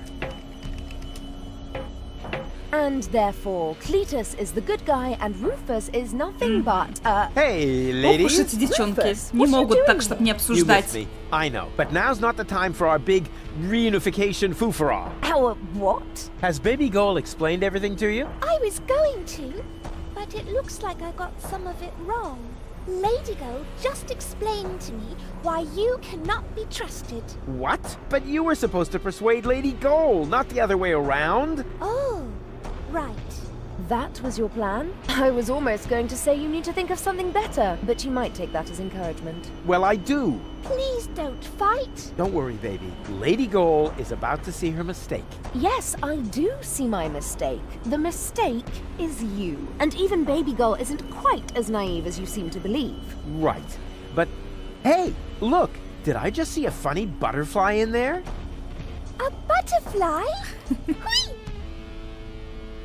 And therefore, Cletus is the good guy and Rufus is nothing but, Hey, Ох ladies. уж эти девчонки. Rufus, Не what you могут так, doing чтобы не You missed обсуждать. me. I know. But now's not the time for our big reunification foofara. Our what? Has Baby Goal explained everything to you? I was going to, but it looks like I got some of it wrong. Ladygo just explained to me why you cannot be trusted. What? But you were supposed to persuade Lady Goal, not the other way around. Oh, right. That was your plan? I was almost going to say you need to think of something better, but you might take that as encouragement. Well, I do. Please don't fight. Don't worry, baby. Lady Goal is about to see her mistake. Yes, I do see my mistake. The mistake is you. And even Baby Girl isn't quite as naive as you seem to believe. Right. But, hey, look. Did I just see a funny butterfly in there? A butterfly? Whee!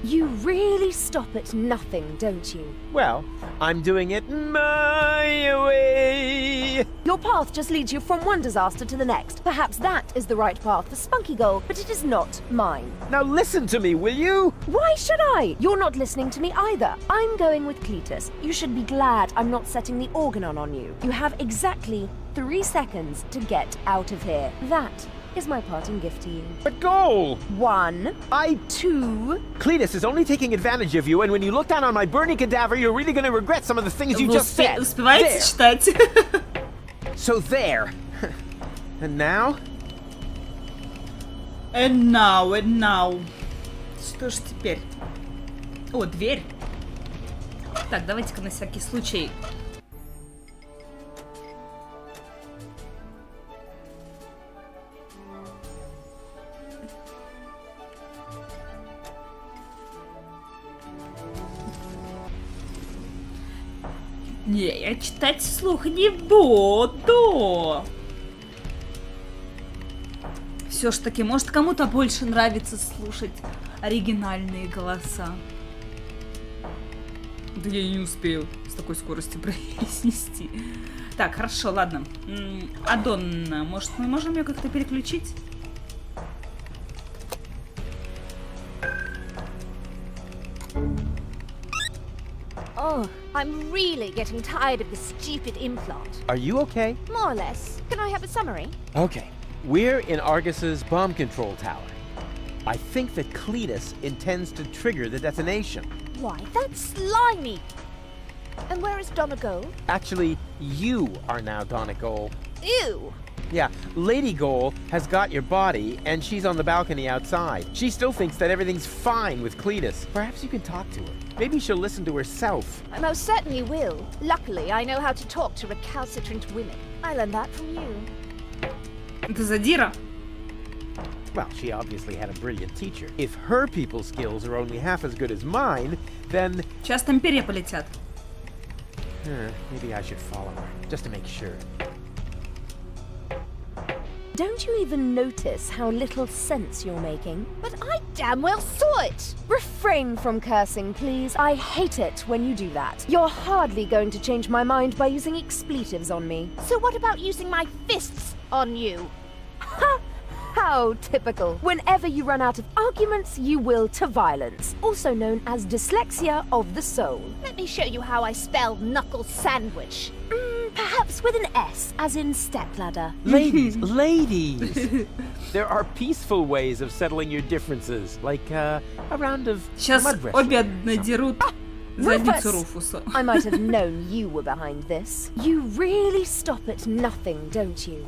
You really stop at nothing, don't you? Well, I'm doing it my way. Your path just leads you from one disaster to the next. Perhaps that is the right path for Spunky Girl, but it is not mine. Now listen to me, will you? Why should I? You're not listening to me either. I'm going with Cletus. You should be glad I'm not setting the organon on you. You have exactly 3 seconds to get out of here. That is my parting gift to you. But Goal! 1, 2... Cletus is only taking advantage of you, and when you look down on my burning cadaver, you're really going to regret some of the things you Вы just said. успеваете читать? So there. And now? And now. Что ж теперь? О, дверь. Так, давайте-ка на всякий случай. Не, я читать вслух не буду. Все ж таки, может, кому-то больше нравится слушать оригинальные голоса. Да я не успею с такой скоростью произнести. Так, хорошо, ладно. Адонна, может, мы можем ее как-то переключить? Oh, I'm really getting tired of this stupid implant. Are you okay? More or less. Can I have a summary? Okay. We're in Argus's bomb control tower. I think that Cletus intends to trigger the detonation. Why, that's slimy. And where is Donegal? Actually, you are now Donna Goal. Ew. Yeah, Lady Goal has got your body, and she's on the balcony outside. She still thinks that everything's fine with Cletus. Perhaps you can talk to her. Maybe she'll listen to herself. I most certainly will. Luckily, I know how to talk to recalcitrant women. I learned that from you. Это задира. Well, she obviously had a brilliant teacher. If her people skills are only half as good as mine, then... Сейчас там перья полетят. Maybe I should follow her, just to make sure. Don't you even notice how little sense you're making? But I damn well saw it. Refrain from cursing, please. I hate it when you do that. You're hardly going to change my mind by using expletives on me. So what about using my fists on you? Ha! How typical. Whenever you run out of arguments, you will to violence, also known as dyslexia of the soul. Let me show you how I spell knuckle sandwich. Perhaps with an S, as in stepladder. Ladies, ladies! There are peaceful ways of settling your differences, like a round of Сейчас mud wrestling. обе надерут задницу Руфуса. I might have known you were behind this. You really stop at nothing, don't you?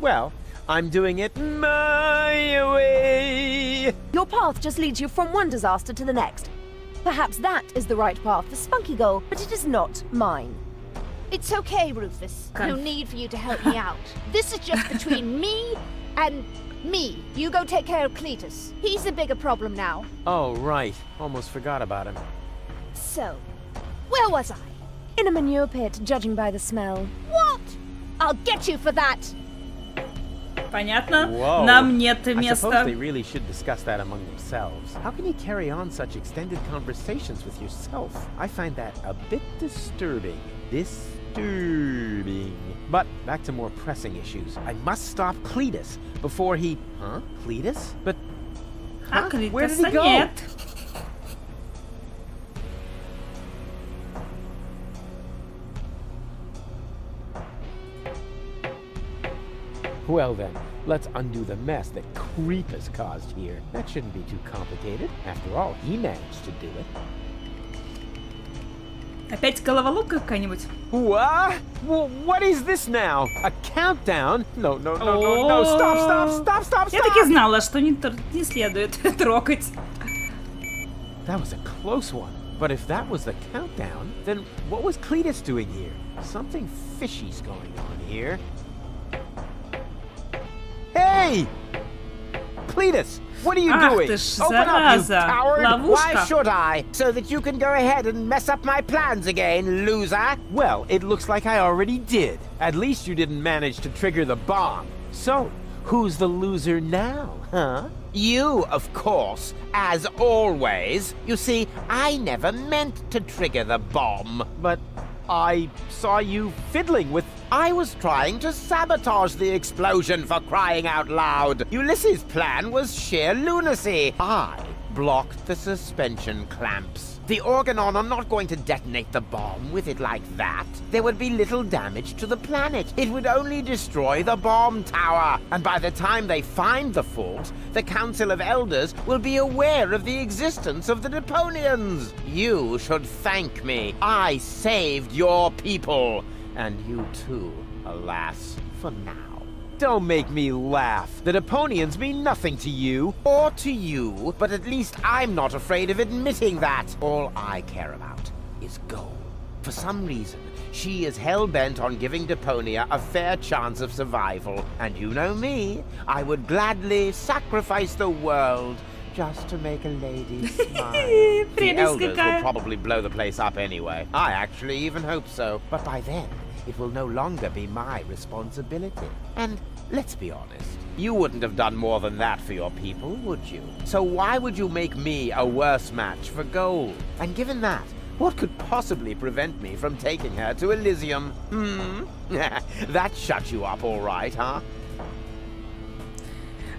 Well, I'm doing it my way. Your path just leads you from one disaster to the next. Perhaps that is the right path for Spunky Girl, but it is not mine. It's okay, Rufus. No need for you to help me out. This is just between me and me. You go take care of Cletus. He's a bigger problem now. Oh, right. Almost forgot about him. So, where was I? In a manure pit, judging by the smell. What? I'll get you for that. Понятно? Whoa. Нам нет I места. suppose they really should discuss that among themselves. How can you carry on such extended conversations with yourself? I find that a bit disturbing. Disturbing. But back to more pressing issues. I must stop Cletus before he... Huh? Cletus? But... А Huh? Where did he Клитоса go? нет. Well then, let's undo the mess that Creep has caused here. That shouldn't be too complicated. After all, he managed to do it. Опять головоломка какая-нибудь? What? Well, what is this now? A countdown? No, stop. Я таки знала, что не следует трогать. That was a close one. But if that was the countdown, then what was Cletus doing here? Something fishy's going on here. Hey! Cletus, what are you doing? Open up, you Coward! Ловушка. Why should I? So that you can go ahead and mess up my plans again, loser? Well, it looks like I already did. At least you didn't manage to trigger the bomb. So, who's the loser now, huh? You, of course, as always. You see, I never meant to trigger the bomb. But I saw you fiddling with... I was trying to sabotage the explosion, for crying out loud. Ulysses' plan was sheer lunacy. I blocked the suspension clamps. The Organon are not going to detonate the bomb with it like that. There would be little damage to the planet. It would only destroy the bomb tower. And by the time they find the fault, the Council of Elders will be aware of the existence of the Deponians. You should thank me. I saved your people. And you too, alas, for now. Don't make me laugh. The Deponians mean nothing to you. Or to you, but at least I'm not afraid of admitting that. All I care about is gold. For some reason, she is hell-bent on giving Deponia a fair chance of survival. And you know me, I would gladly sacrifice the world just to make a lady smile. The Elders will probably blow the place up anyway. I actually even hope so. But by then, it will no longer be my responsibility. And let's be honest, you wouldn't have done more than that for your people, would you? So why would you make me a worse match for gold? And given that, what could possibly prevent me from taking her to Elysium? That shut you up all right, huh?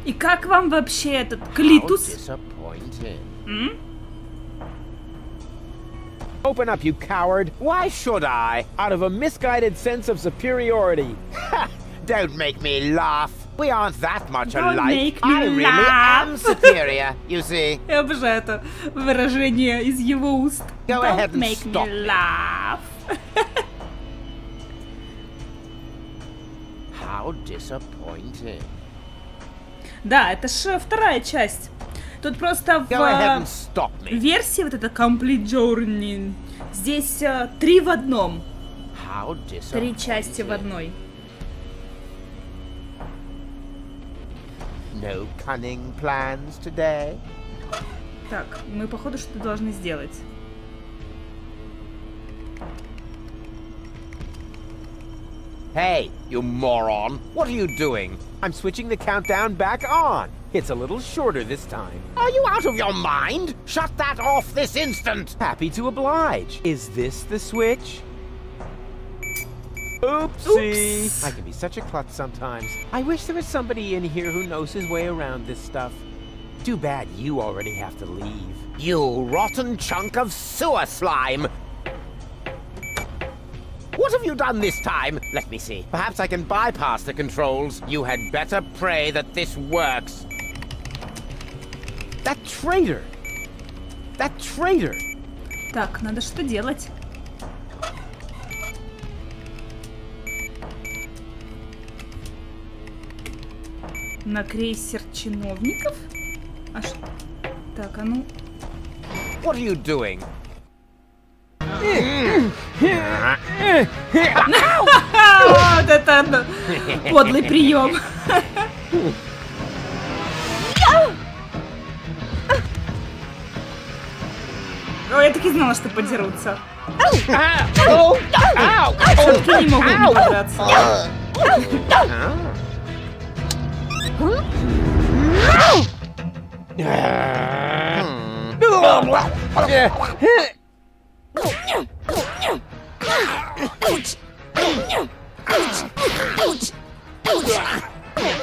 И как вам вообще этот Клитус? Open up, you coward! Why should I? Out of a misguided sense of superiority. Don't make me laugh. We aren't that much Don't alike. make me I really laugh. am superior, you see. Я обожаю это выражение из его уст. Go ahead Don't and make stop me me. laugh. How disappointing. Да, это же вторая часть. Тут просто в версии вот это Complete Journey здесь 3 в одном. 3 части в одной. No cunning plans today. Так, мы походу что-то должны сделать. Hey, you moron! What are you doing? I'm switching the countdown back on. It's a little shorter this time. Are you out of your mind? Shut that off this instant! Happy to oblige. Is this the switch? Oopsie! Oops. I can be such a klutz sometimes. I wish there was somebody in here who knows his way around this stuff. Too bad you already have to leave. You rotten chunk of sewer slime! What have you done this time? Let me see. Perhaps I can bypass the controls. You had better pray that this works. That traitor! That traitor! Так, надо что делать? На крейсер чиновников? А что? Так, а ну... What are you doing? Вот это подлый прием. Ой, я таки знала, что подерутся. Все-таки не могут не подраться.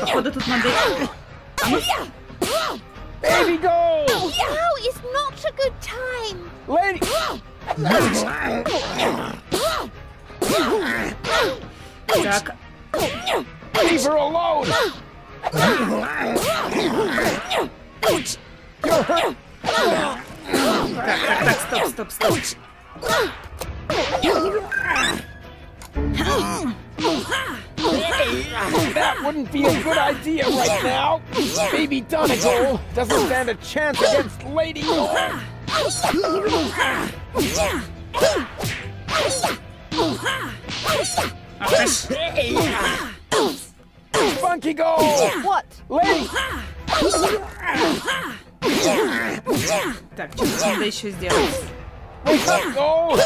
Походу тут надо... Baby, go! Now is not a good time. Lady! Так. Leave her alone! You're hurt! Так, стоп. That wouldn't be a good idea right now. Baby Donegal doesn't stand a chance against Lady Gold. Funky Gold! What? Lady! Так, что надо еще сделать? Wake up, Gold!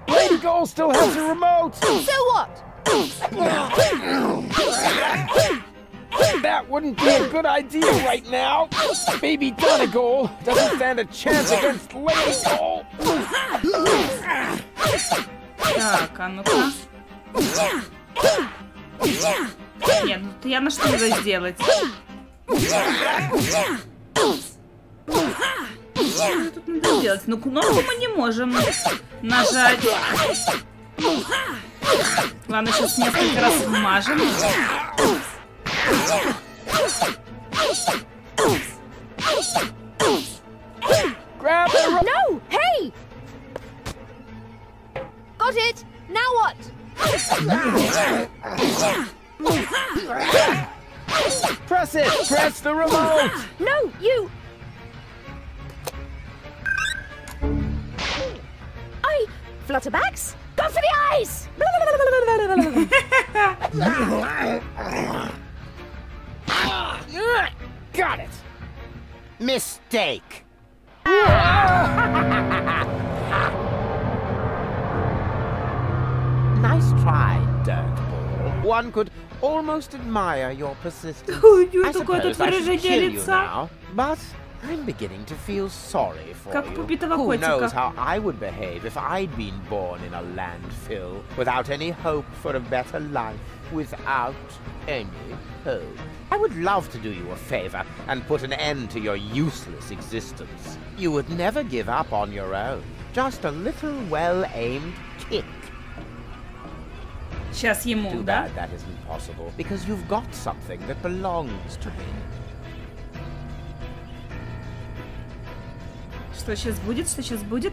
Lady Gold still has the remote! So what? That wouldn't be a good idea right now. Baby Donegal doesn't stand a chance against Lady Gold. Так, а ну-ка. Нет, ну я на что надо сделать? Что тут надо сделать? Ну, кнопку мы не можем нажать. Ладно, сейчас несколько раз вмажем. No! Hey! Got it! Now what? Press it! Press the remote! No, you! Flutterbacks? Go for the eyes! Got it! Mistake! Nice try, Dirtball. One could almost admire your persistence. I suppose I should kill you now, but I'm beginning to feel sorry for you. Who knows how I would behave if I'd been born in a landfill without any hope for a better life, without any hope. I would love to do you a favor and put an end to your useless existence. You would never give up on your own. Just a little well-aimed kick. Сейчас ему, Too bad that isn't possible, because you've got something that belongs to me. Что сейчас будет? Что сейчас будет?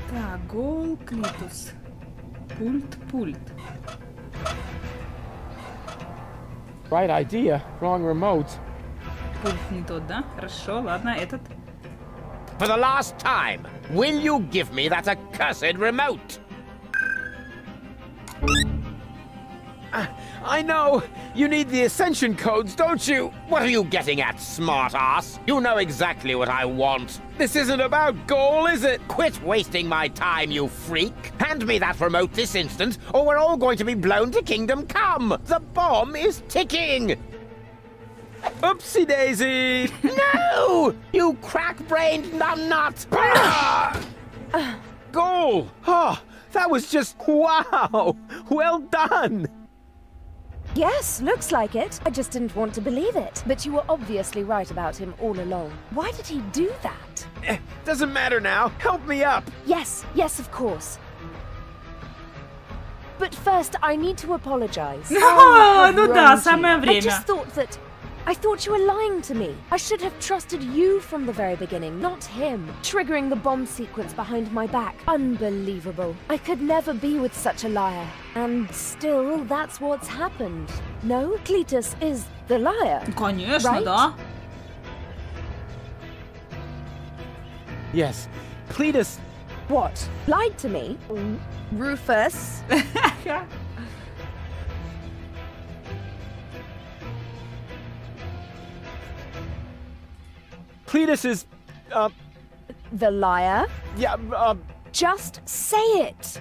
Так, гол, клитус. Пульт. Right idea, wrong remote. Пульт не тот, да? Хорошо, ладно, этот. For the last time, will you give me that accursed remote? I know! You need the ascension codes, don't you? What are you getting at, smartass? You know exactly what I want. This isn't about goal, is it? Quit wasting my time, you freak! Hand me that remote this instant, or we're all going to be blown to Kingdom Come! The bomb is ticking! Oopsie daisy! No! You crack-brained numbnut! Goal! Oh, that was just wow! Well done! Yes, looks like it. I just didn't want to believe it. But you were obviously right about him all along. Why did he do that? Doesn't matter now. Help me up! Yes, of course. But first, I need to apologize. Ну да, самое время. I just thought that... I thought you were lying to me. I should have trusted you from the very beginning, not him. Triggering the bomb sequence behind my back. Unbelievable. I could never be with such a liar. And still, that's what's happened. No, Cletus is the liar. Конечно, right? да. Yes, Cletus... What? Lied to me? Rufus? Cletus is... The liar? Yeah, Just say it!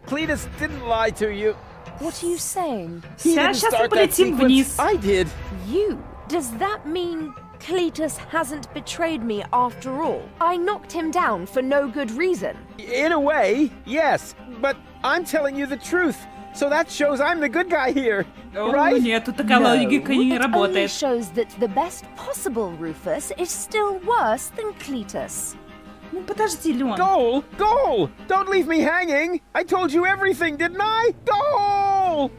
Cletus didn't lie to you. What are you saying? He didn't Сейчас мы start that полетим sequence. вниз. I did. You? Does that mean Cletus hasn't betrayed me after all? I knocked him down for no good reason. In a way, yes. But I'm telling you the truth. So that shows I'm the good guy here, О, right? нет, тут такая логика не It only работает. shows that the best possible Rufus is still worse than Cletus. Ну подожди, Лен. Goal! Goal! Don't leave me hanging! I told you everything, didn't I? Goal!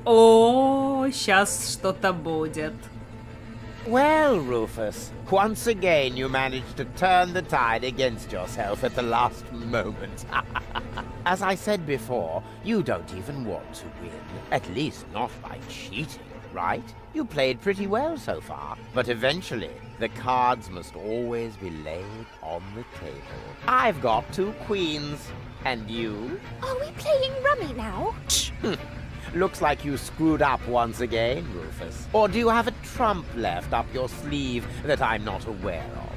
О, сейчас что-то будет. Well, Rufus, once again you managed to turn the tide against yourself at the last moment. As I said before, you don't even want to win. At least not by cheating, right? You played pretty well so far, but eventually the cards must always be laid on the table. I've got 2 queens, and you? Are we playing rummy now? Looks like you screwed up once again, Rufus. Or do you have a trump left up your sleeve that I'm not aware of?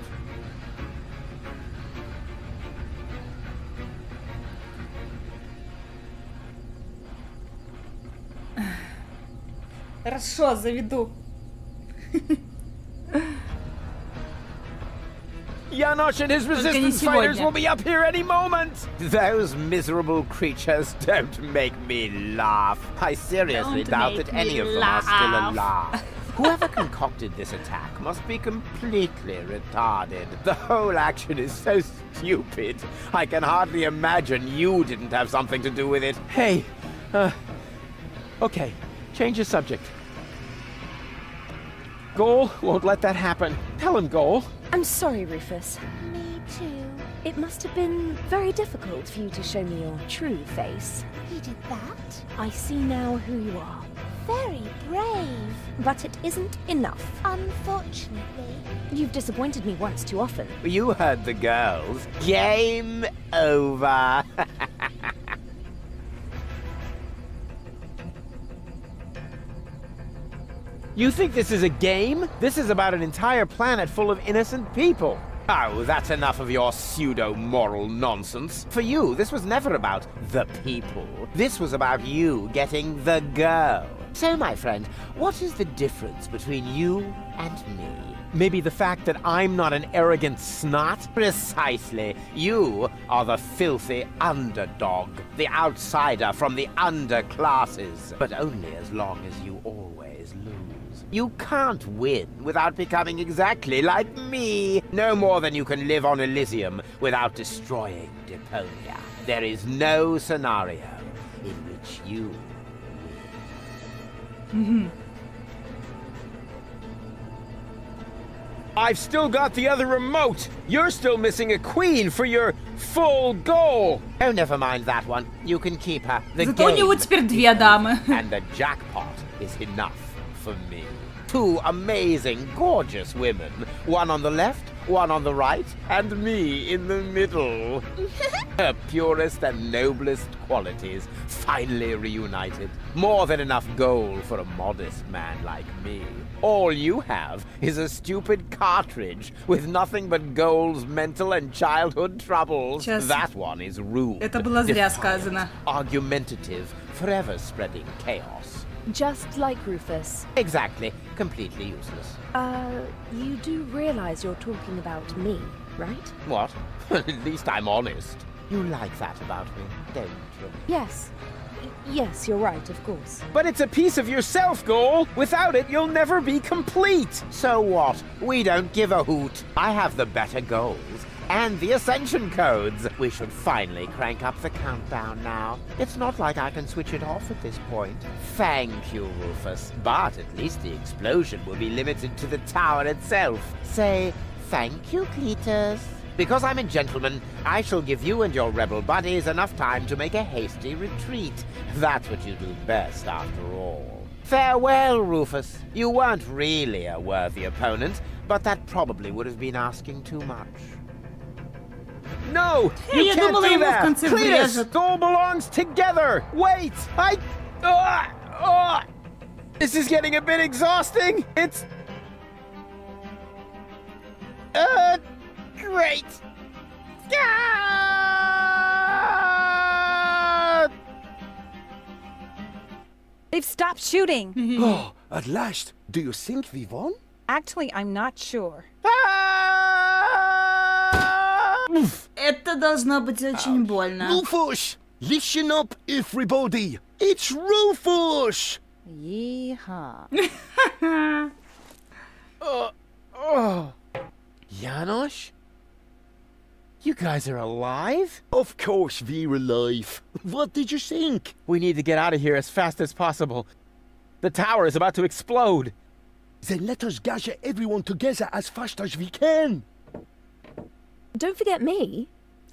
Хорошо, заведу. Janosch and his Только не resistance fighters сегодня. will be up here any moment! Those miserable creatures don't make me laugh. I seriously Don't doubt make that any me of them are still laugh. alive. Whoever concocted this attack must be completely retarded. The whole action is so stupid. I can hardly imagine you didn't have something to do with it. Hey, okay, change the subject. Goal won't let that happen. Tell him, Goal. I'm sorry, Rufus. Me too. It must have been very difficult for you to show me your true face. He did that? I see now who you are. Very brave. But it isn't enough. Unfortunately. You've disappointed me once too often. You heard the girls. Game over. You think this is a game? This is about an entire planet full of innocent people. Oh, that's enough of your pseudo-moral nonsense. For you, this was never about the people. This was about you getting the girl. So, my friend, what is the difference between you and me? Maybe the fact that I'm not an arrogant snot? Precisely. You are the filthy underdog, the outsider from the underclasses. But only as long as you always lose. You can't win without becoming exactly like me. No more than you can live on Elysium without destroying Deponia. There is no scenario in which you win. I've still got the other remote. You're still missing a queen for your full goal. Oh, never mind that one. You can keep her. The Зато у него game теперь 2 дамы. and the jackpot is enough for me. 2 amazing, gorgeous women. One on the left, one on the right, and me in the middle. Her purest and noblest qualities finally reunited. More than enough gold for a modest man like me. All you have is a stupid cartridge with nothing but Gold's mental and childhood troubles. Сейчас. That one is rude. Это было зря defiant, сказано. Argumentative, forever spreading chaos. Just like Rufus. Exactly. Completely useless. You do realize you're talking about me, right? What? At least I'm honest. You like that about me, don't you? Yes. Yes, you're right, of course. But it's a piece of yourself, Goal. Without it, you'll never be complete. So what? We don't give a hoot. I have the better goals and the ascension codes. We should finally crank up the countdown now. It's not like I can switch it off at this point. Thank you, Rufus. But at least the explosion will be limited to the tower itself. Say thank you, Cletus. Because I'm a gentleman, I shall give you and your rebel buddies enough time to make a hasty retreat. That's what you do best, after all. Farewell, Rufus. You weren't really a worthy opponent, but that probably would have been asking too much. No, you Я can't думала, do ему в that. конце Cletus, врежет. Goal belongs together. Wait, This is getting a bit exhausting. It's great. They've stopped shooting. Oh, at last. Do you think we won? Actually, I'm not sure. Это должно быть очень больно. Rufus! Listen up, everybody. It's Rufus. Yeehaw. Janosch? You guys are alive? Of course we're alive. What did you think? We need to get out of here as fast as possible. The tower is about to explode. Then let us gather everyone together as fast as we can. Don't forget me.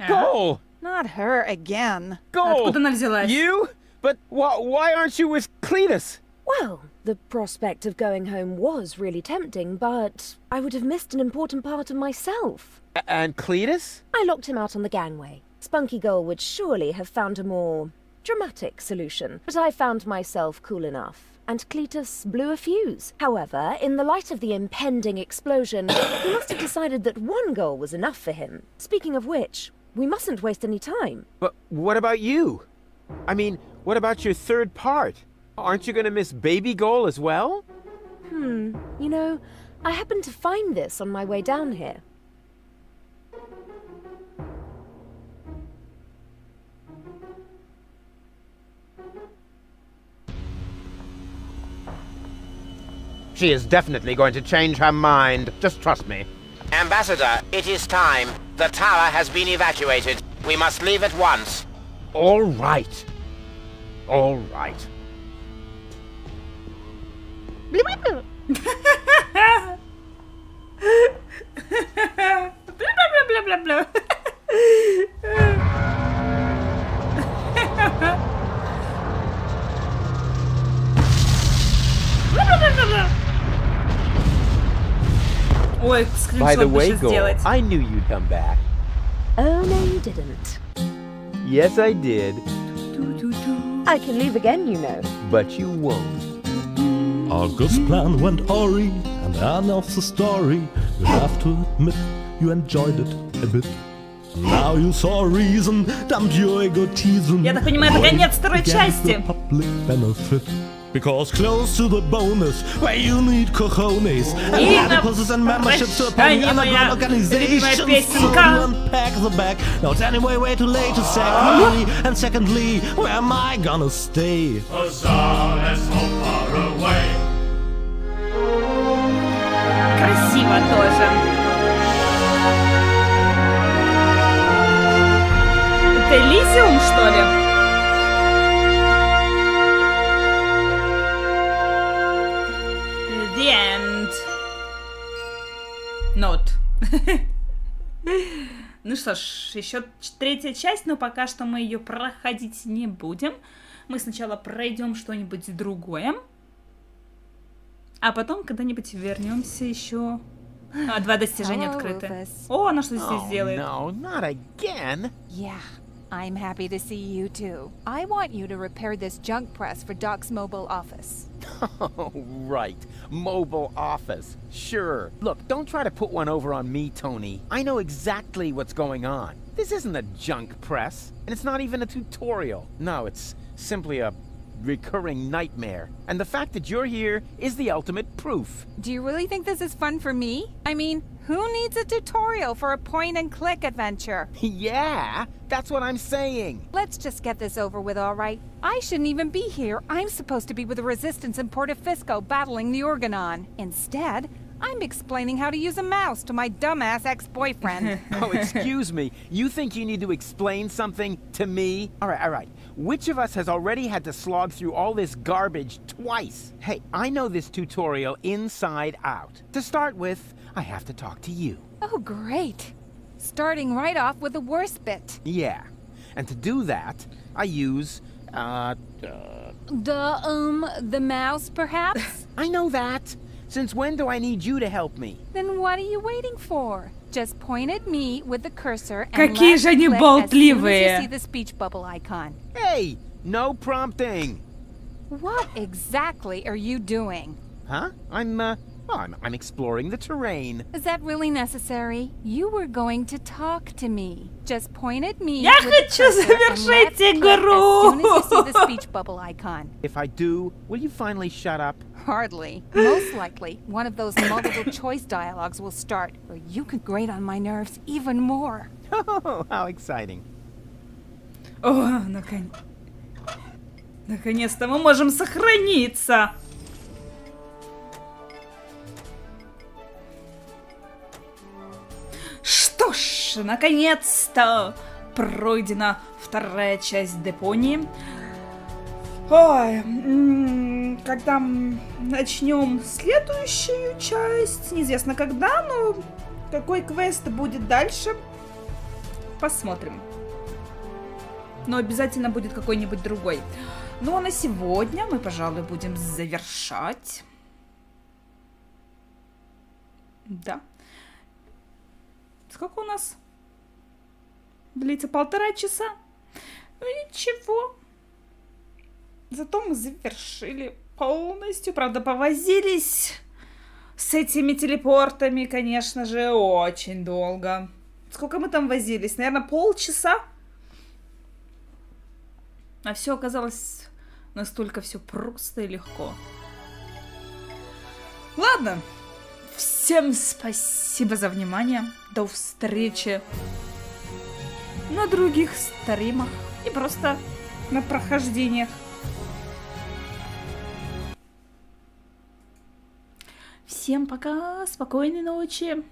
Goal! Not her again. Goal! Откуда она взялась? You? But why aren't you with Cletus? Well, the prospect of going home was really tempting, but I would have missed an important part of myself. And Cletus? I locked him out on the gangway. Spunky Girl would surely have found a more dramatic solution, but I found myself cool enough. And Cletus blew a fuse. However, in the light of the impending explosion, he must have decided that one goal was enough for him. Speaking of which, we mustn't waste any time. But what about you? I mean, what about your third part? Aren't you gonna miss Baby Goal as well? You know, I happened to find this on my way down here. She is definitely going to change her mind. Just trust me. Ambassador, it is time. The tower has been evacuated. We must leave at once. All right. All right. Ой, By the скриншот бы way, сейчас Goal, сделать. I knew you'd come back. Oh, no, you didn't. Yes, I did. I can leave again, you know. But you won't. August's plan went awry, and the end of the story. You have to admit you enjoyed it a bit. Now you saw a reason, dumped your egotism. Я так понимаю, это конец второй части. Public benefit. Because close to the bonus, where you need cojones and platypuses and memberships to a penny underground organizations to unpack the back. Now it's anyway way too late to sack me. And secondly, where am I gonna stay? Huzzah, let's hope far away. Красиво тоже. Это Элизиум, что ли? The end. Not. Ну что ж, еще третья часть, но пока что мы ее проходить не будем. Мы сначала пройдем что-нибудь другое, а потом когда-нибудь вернемся еще. Два достижения открыты. О, она что здесь делает? No, not again. Yeah, I'm happy to see you too. I want you to repair this junk press for Doc's mobile office. Oh, right. Mobile office. Sure. Look, don't try to put one over on me, Tony. I know exactly what's going on. This isn't a junk press, and it's not even a tutorial. No, it's simply a recurring nightmare. And the fact that you're here is the ultimate proof. Do you really think this is fun for me? I mean, who needs a tutorial for a point-and-click adventure? Yeah, that's what I'm saying. Let's just get this over with, all right? I shouldn't even be here. I'm supposed to be with the Resistance in Portofisco battling the Organon. Instead, I'm explaining how to use a mouse to my dumbass ex-boyfriend. Oh, excuse me. You think you need to explain something to me? All right. Which of us has already had to slog through all this garbage twice? Hey, I know this tutorial inside out. To start with, I have to talk to you. Oh, great. Starting right off with the worst bit. Yeah. And to do that, I use, The mouse, perhaps? I know that. Since when do I need you to help me? Then what are you waiting for? Just point at me with the cursor and Какие же они болтливые. you see the speech bubble icon. Hey, no prompting. What exactly are you doing? Huh? I'm exploring the terrain. Is that really necessary? You were going to talk to me. Just point at me Я with the хочу cursor and завершить left click игру. as soon as you see the speech bubble icon. If I do, will you finally shut up? Hardly. Most likely, one of those multiple choice dialogues will start, or you could grate on my nerves even more. Oh, how exciting. О, наконец-то мы можем сохраниться. Что ж, наконец-то пройдена вторая часть Депонии. Ой, когда начнем следующую часть, неизвестно когда, но какой квест будет дальше, посмотрим. Но обязательно будет какой-нибудь другой. Ну а на сегодня мы, пожалуй, будем завершать. Да. Сколько у нас? Длится 1,5 часа. Ну ничего. Зато мы завершили полностью. Правда, повозились с этими телепортами, конечно же, очень долго. Сколько мы там возились? Наверное, полчаса. А все оказалось настолько все просто и легко. Ладно. Всем спасибо за внимание. До встречи на других стримах и просто на прохождениях. Всем пока, спокойной ночи.